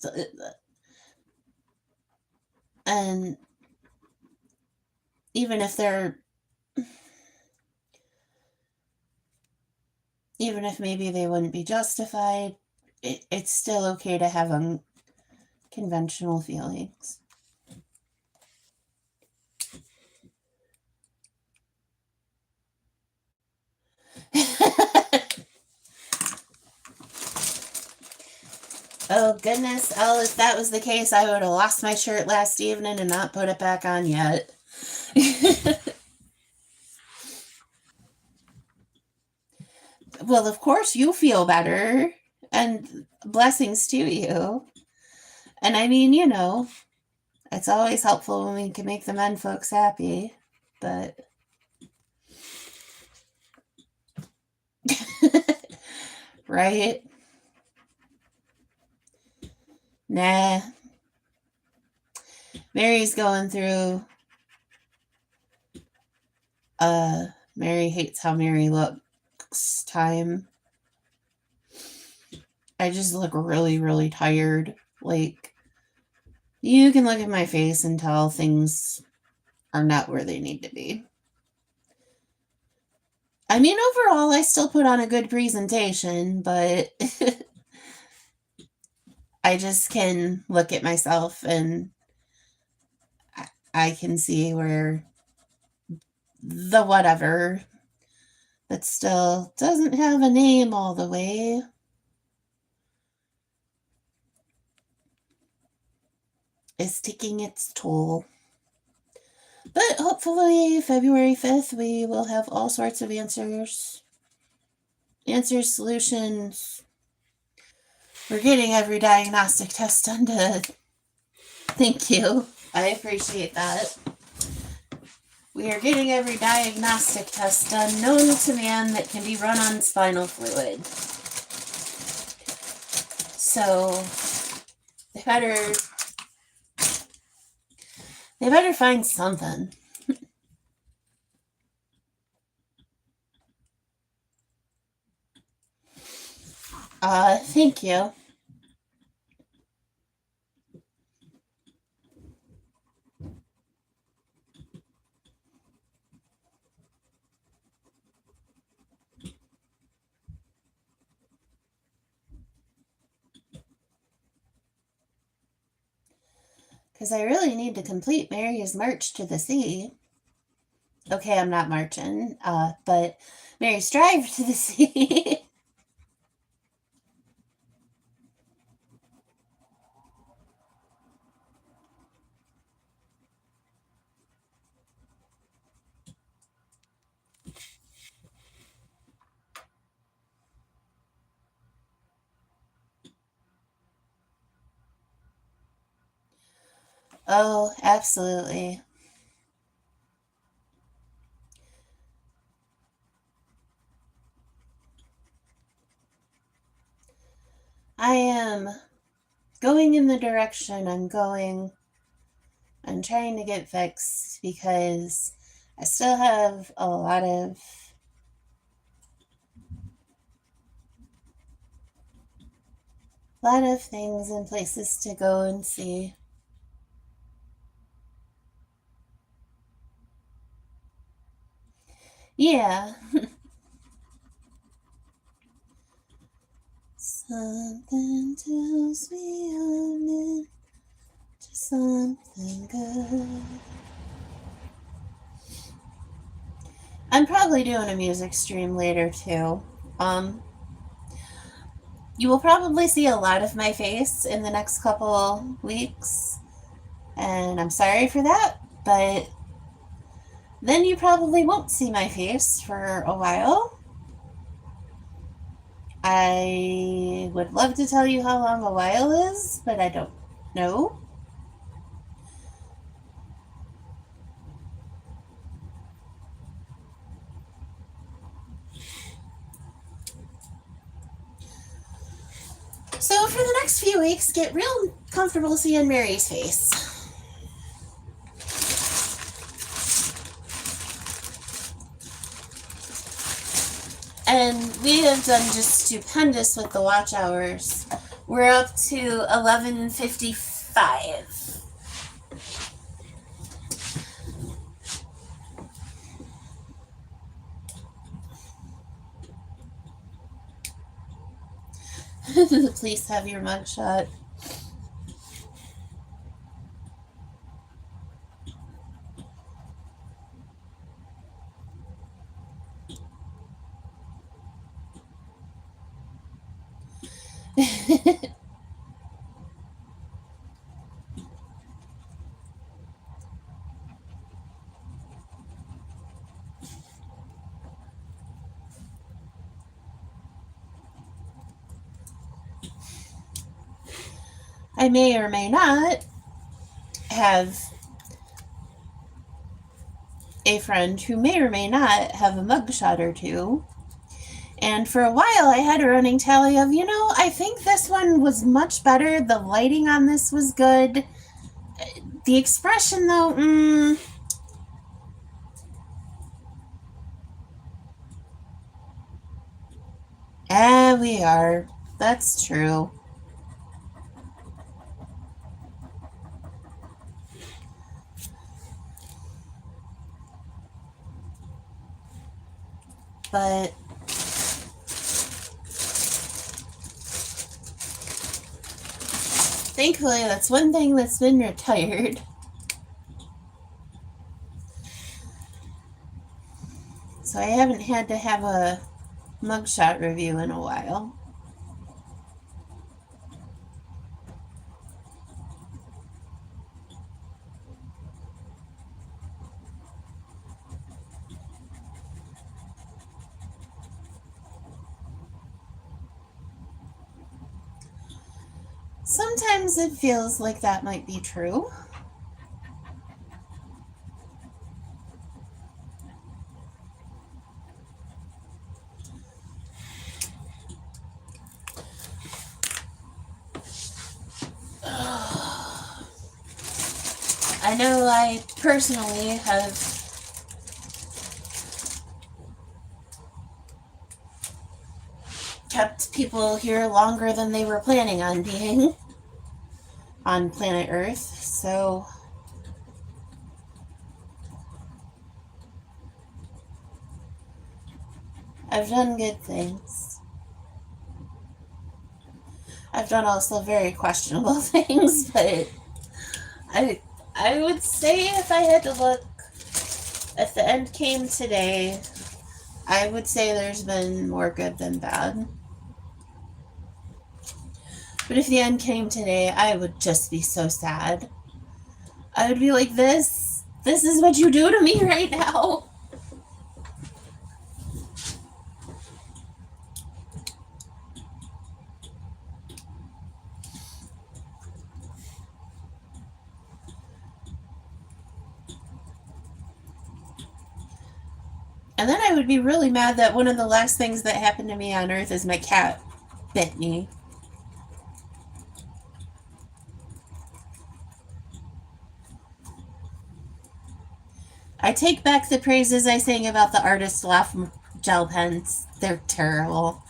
and even if maybe they wouldn't be justified, it's still okay to have unconventional feelings. Oh goodness, oh, if that was the case, I would have lost my shirt last evening and not put it back on yet. Well, of course you feel better, and blessings to you. And I mean, it's always helpful when we can make the men folks happy, but right? Nah. Mary's going through Mary hates how Mary looks time. I just look really, really tired. Like, you can look at my face and tell things are not where they need to be. I mean, overall, I still put on a good presentation, but I just can look at myself and I can see where the whatever that still doesn't have a name all the way is taking its toll. But hopefully, February 5th, we will have all sorts of answers, solutions. We're getting every diagnostic test done to. Thank you. I appreciate that. We are getting every diagnostic test done known to man that can be run on spinal fluid. So they better find something. Thank you. Because I really need to complete Mary's march to the sea. Okay, I'm not marching, but Mary's drive to the sea. Oh, absolutely. I am going in the direction I'm going. I'm trying to get fixed because I still have a lot of things and places to go and see. Yeah. Something tells me I'm into something good. I'm probably doing a music stream later too. Um, you will probably see a lot of my face in the next couple weeks, and I'm sorry for that, but then you probably won't see my face for a while. I would love to tell you how long a while is, but I don't know. So for the next few weeks, get real comfortable seeing Mary's face. And we have done just stupendous with the watch hours. We're up to 11:55. Please have your mugshot. I may or may not have a friend who may or may not have a mugshot or two. And for a while, I had a running tally of, I think this one was much better. The lighting on this was good. The expression, though, we are. That's true. But thankfully, that's one thing that's been retired. So I haven't had to have a mugshot review in a while. Sometimes it feels like that might be true. I know I personally have kept people here longer than they were planning on being on planet Earth, so I've done good things. I've done also very questionable things, but I I would say if I had to look, if the end came today, I would say there's been more good than bad. But if the end came today, I would just be so sad. I would be like, this is what you do to me right now. And then I would be really mad that one of the last things that happened to me on earth is my cat bit me. I take back the praises I sang about the Artist Loft gel pens. They're terrible.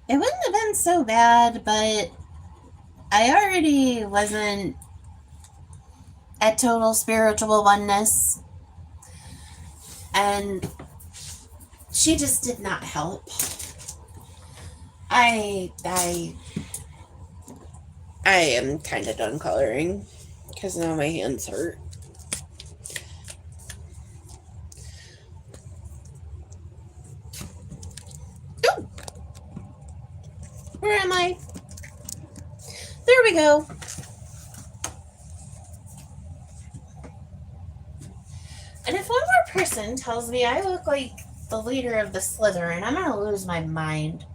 It wouldn't have been so bad, but I already wasn't at total spiritual oneness, and she just did not help. I I I am kind of done coloring because now my hands hurt. Ooh, where am I? There we go. And if one more person tells me I look like the leader of the Slytherin, I'm gonna lose my mind.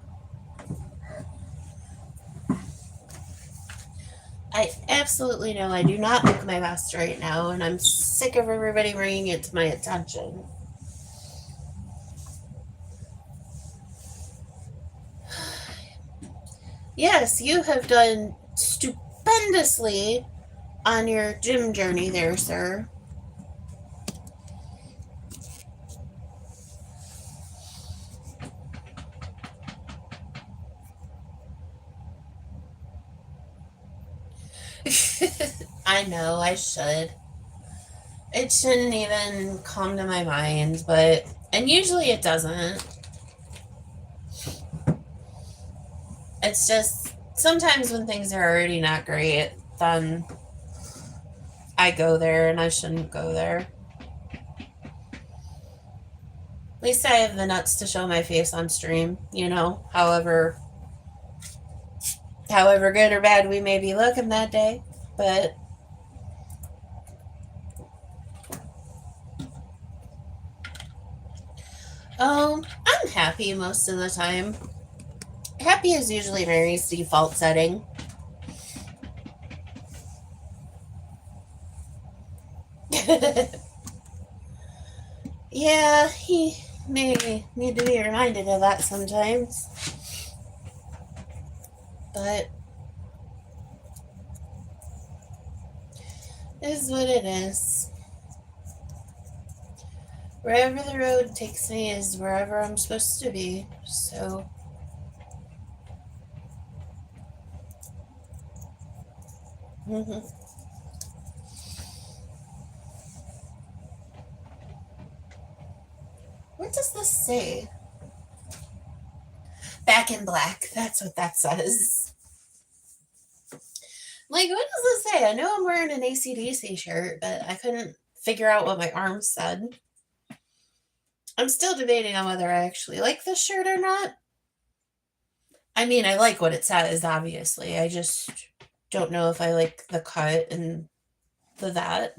I absolutely know I do not look my best right now, and I'm sick of everybody bringing it to my attention. Yes, you have done stupendously on your gym journey there, sir. I know, I should. It shouldn't even come to my mind, but. And usually it doesn't. It's just. Sometimes when things are already not great, then I go there and I shouldn't go there. At least I have the nuts to show my face on stream, however good or bad we may be looking that day. But I'm happy most of the time. Happy is usually Mary's default setting. Yeah, he may need to be reminded of that sometimes. But it is what it is. Wherever the road takes me is wherever I'm supposed to be. So. Mm-hmm. What does this say? Back in black. That's what that says. Like, what does this say? I know I'm wearing an AC/DC shirt, but I couldn't figure out what my arms said. I'm still debating on whether I actually like this shirt or not. I mean, I like what it says, obviously. I just don't know if I like the cut and the that.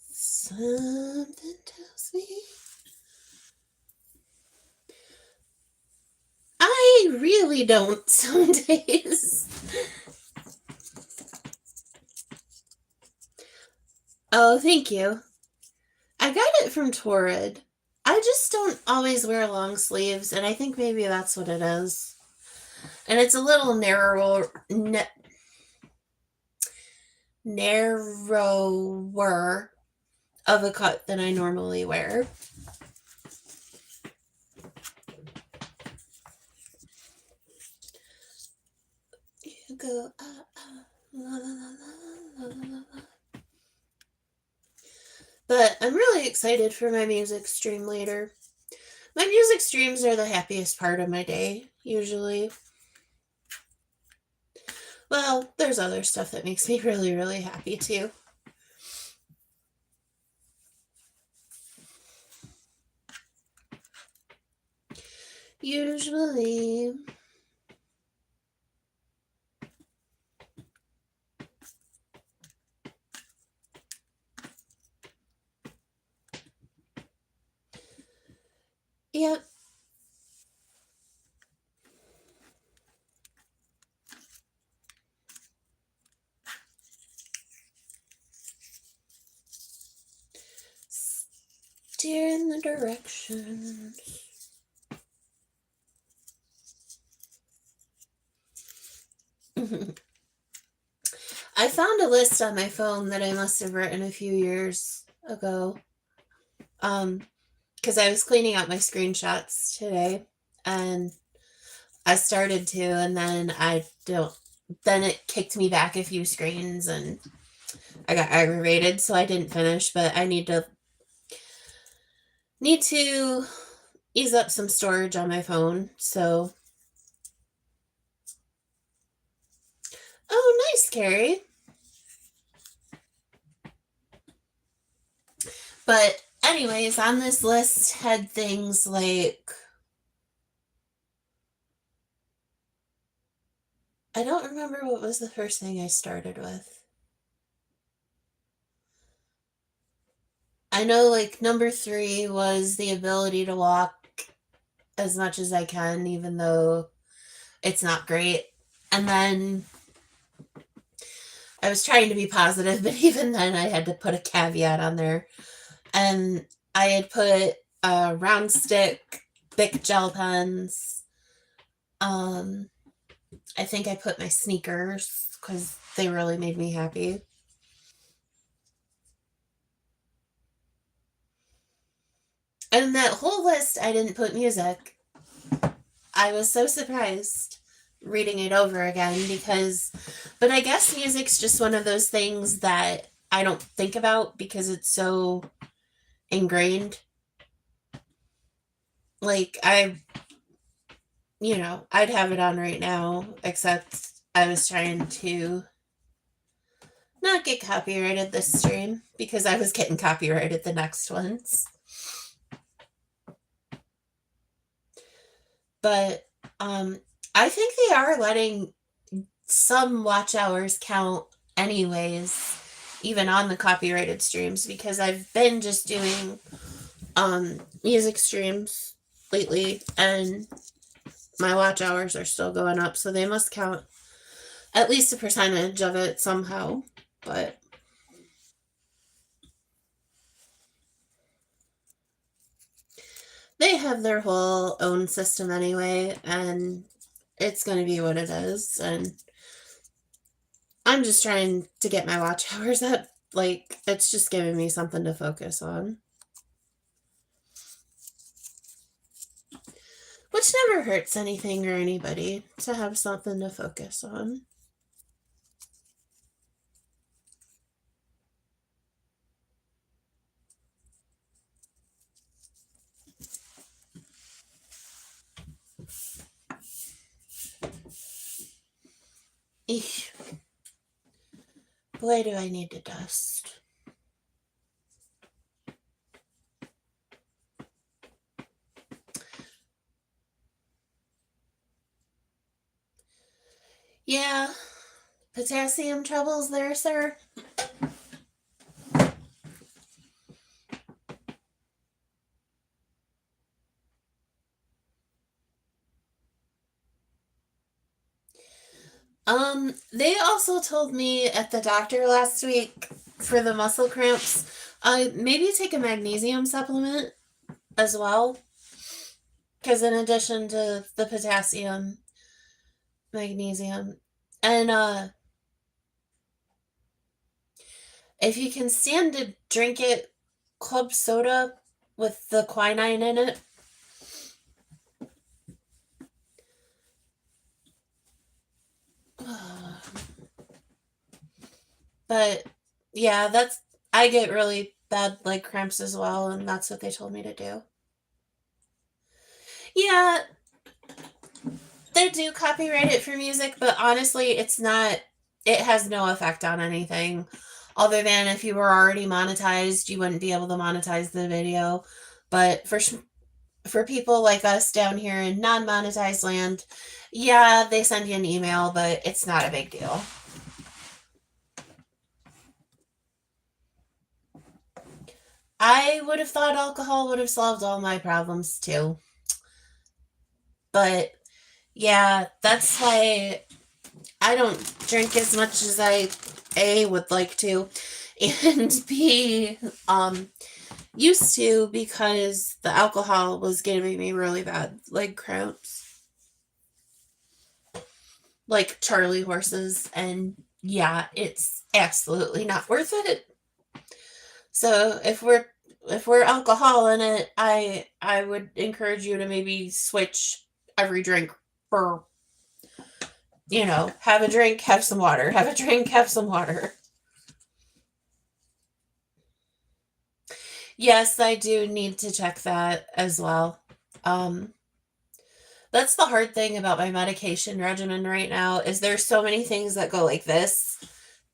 Something tells me. I really don't some days. Oh, thank you. I got it from Torrid. I just don't always wear long sleeves, and I think maybe that's what it is. And it's a little narrower of a cut than I normally wear. You go, la, la, la. But I'm really excited for my music stream later. My music streams are the happiest part of my day, usually. Well, there's other stuff that makes me really, really happy too. Usually. directions. I found a list on my phone that I must have written a few years ago. Because I was cleaning out my screenshots today, and I started to, and then then it kicked me back a few screens, and I got aggravated, so I didn't finish. But I need to ease up some storage on my phone. So, oh, nice, Carrie. But anyways, on this list had things like, I don't remember what was the first thing I started with. I know like number 3 was the ability to walk as much as I can, even though it's not great. And then I was trying to be positive, but even then I had to put a caveat on there. And I had put round stick, Bic gel pens. I think I put my sneakers because they really made me happy. And in that whole list, I didn't put music. I was so surprised reading it over again but I guess music's just one of those things that I don't think about because it's so ingrained. Like I'd have it on right now, except I was trying to not get copyrighted this stream because I was getting copyrighted the next ones. But I think they are letting some watch hours count anyways, even on the copyrighted streams, because I've been just doing music streams lately and my watch hours are still going up, so they must count at least a percentage of it somehow. But they have their whole own system anyway, and it's going to be what it is. And I'm just trying to get my watch hours up. Like, it's just giving me something to focus on. Which never hurts anything or anybody to have something to focus on. Eesh. Boy, do I need to dust. Yeah. Potassium troubles there, sir? They also told me at the doctor last week for the muscle cramps, maybe take a magnesium supplement as well. Because in addition to the potassium, magnesium, and if you can stand to drink it, club soda with the quinine in it. But yeah, I get really bad leg cramps as well, and that's what they told me to do. Yeah, they do copyright it for music, but honestly, it has no effect on anything other than if you were already monetized, you wouldn't be able to monetize the video. But for people like us down here in non-monetized land, yeah, they send you an email, but it's not a big deal. I would have thought alcohol would have solved all my problems too. But yeah, that's why I don't drink as much as I A would like to, and B, Used to, because the alcohol was giving me really bad leg cramps, like Charlie horses, and yeah, it's absolutely not worth it. So if we're alcohol in it, I would encourage you to maybe switch every drink for, have a drink, have some water, have a drink, have some water. Yes, I do need to check that as well. Um, that's the hard thing about my medication regimen right now is there's so many things that go like this.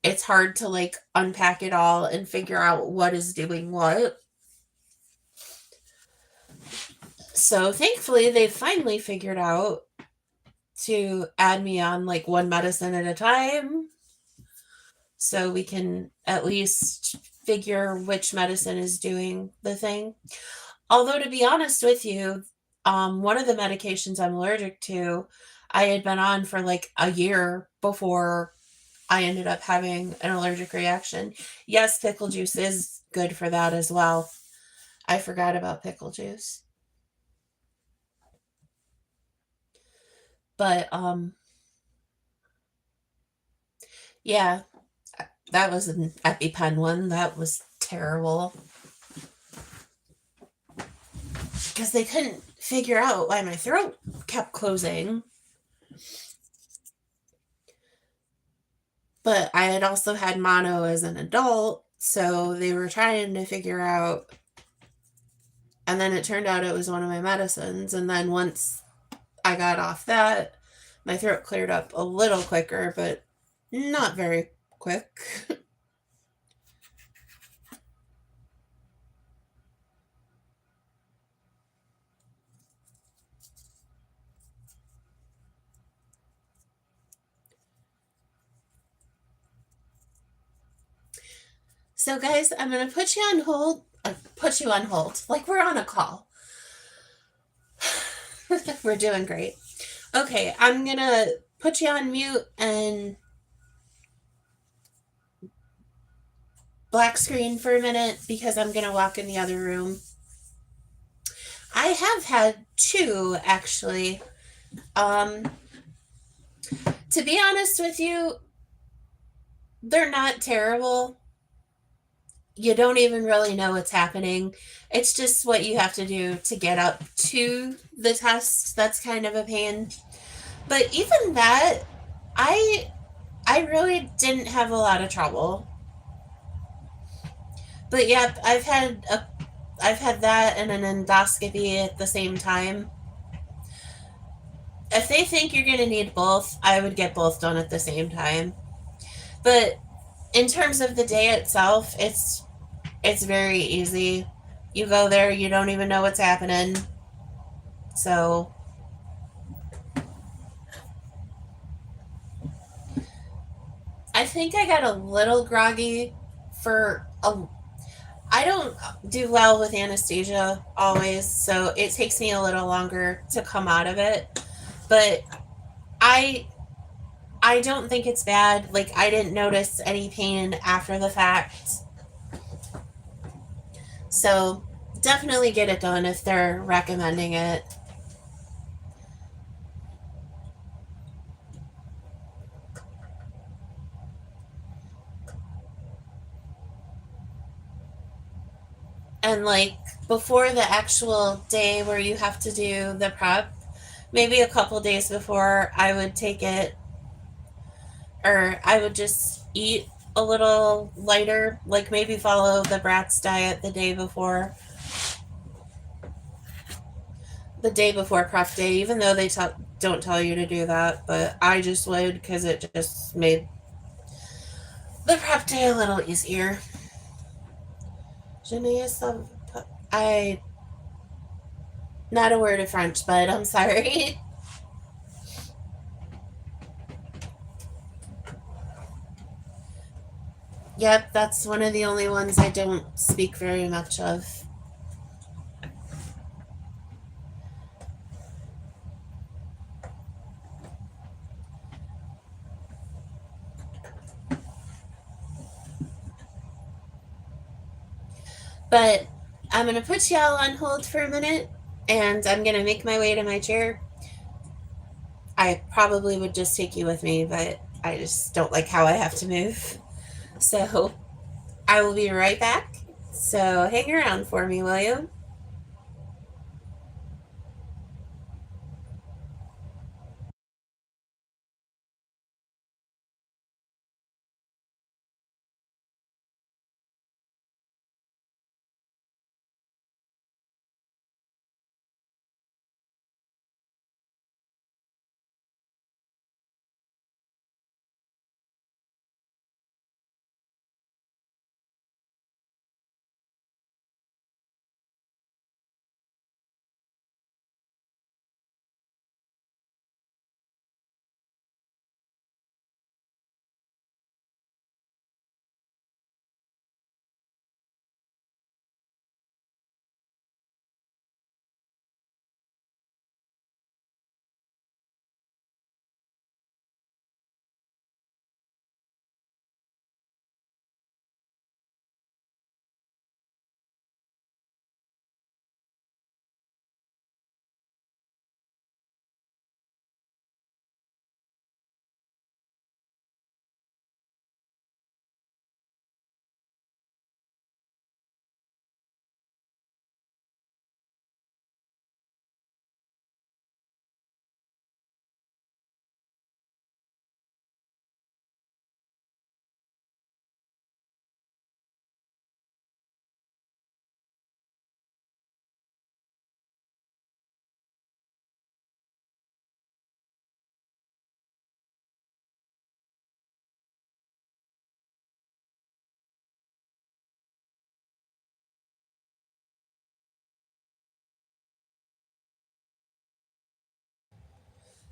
It's hard to like unpack it all and figure out what is doing what. So thankfully they finally figured out to add me on like one medicine at a time so we can at least figure which medicine is doing the thing. Although, to be honest with you, one of the medications I'm allergic to, I had been on for like a year before I ended up having an allergic reaction. Yes, pickle juice is good for that as well. I forgot about pickle juice. But yeah, that was an EpiPen one. That was terrible because they couldn't figure out why my throat kept closing. But I had also had mono as an adult, so they were trying to figure out. And then it turned out it was one of my medicines. And then once I got off that, my throat cleared up a little quicker, but not very quick. So, guys, I'm going to put you on hold. Put you on hold. Like we're on a call. We're doing great. Okay, I'm going to put you on mute and black screen for a minute because I'm going to walk in the other room. I have had two, actually. Um, to be honest with you, they're not terrible. You don't even really know what's happening. It's just what you have to do to get up to the test. That's kind of a pain. But even that, I I really didn't have a lot of trouble. But yep, I've had that and an endoscopy at the same time. If they think you're going to need both, I would get both done at the same time. But in terms of the day itself, it's very easy. You go there, you don't even know what's happening. So I think I got a little groggy for a. I don't do well with anesthesia always, so it takes me a little longer to come out of it. But I I don't think it's bad. Like I didn't notice any pain after the fact. So definitely get it done if they're recommending it. And like before the actual day where you have to do the prep, maybe a couple days before, I would take it, or I would just eat a little lighter, like maybe follow the Bratz diet the day before prep day, even though they don't tell you to do that, but I just would because it just made the prep day a little easier. Je ne sais pas. I not a word of French, but I'm sorry. Yep, that's one of the only ones I don't speak very much of. But I'm going to put y'all on hold for a minute, and I'm going to make my way to my chair. I probably would just take you with me, but I just don't like how I have to move. So I will be right back. So hang around for me, will you?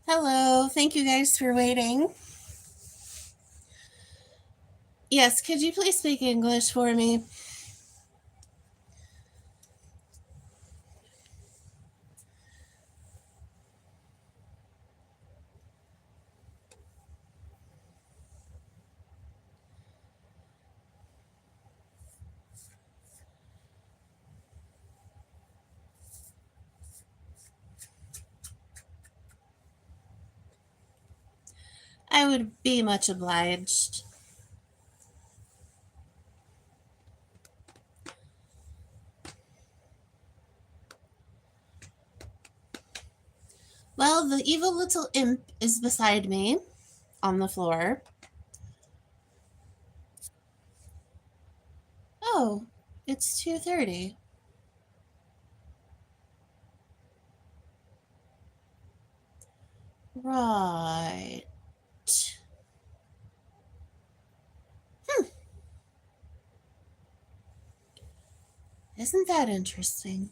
Hello, thank you guys for waiting. Yes, could you please speak English for me? I would be much obliged. Well, the evil little imp is beside me on the floor. Oh, it's 2:30. Right. Hmm. Isn't that interesting?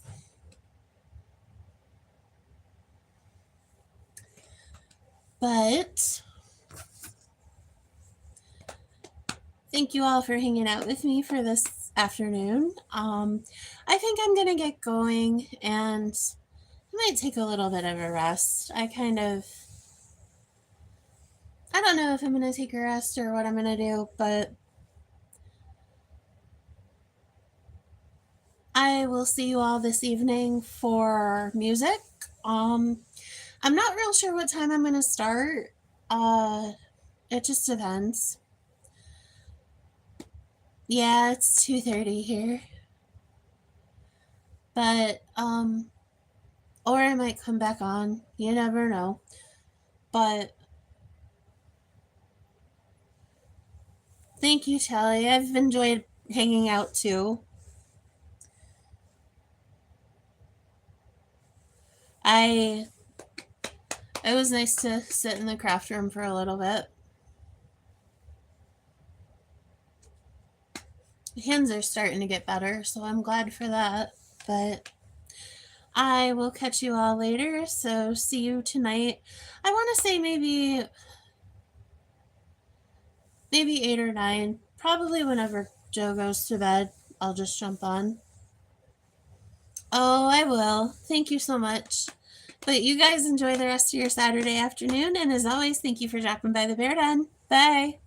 But thank you all for hanging out with me for this afternoon. I think I'm gonna get going, and I might take a little bit of a rest. I don't know if I'm gonna take a rest or what I'm gonna do, but I will see you all this evening for music. Um, I'm not real sure what time I'm gonna start. It just depends. Yeah, it's 2:30 here. But or I might come back on. You never know. But thank you, Telly. I've enjoyed hanging out too. I It was nice to sit in the craft room for a little bit. Hands are starting to get better, so I'm glad for that. But I will catch you all later, so see you tonight. I want to say maybe 8 or 9, probably whenever Joe goes to bed. I'll just jump on. Oh, I will. Thank you so much. But you guys enjoy the rest of your Saturday afternoon, and as always, thank you for dropping by the Bear Den. Bye.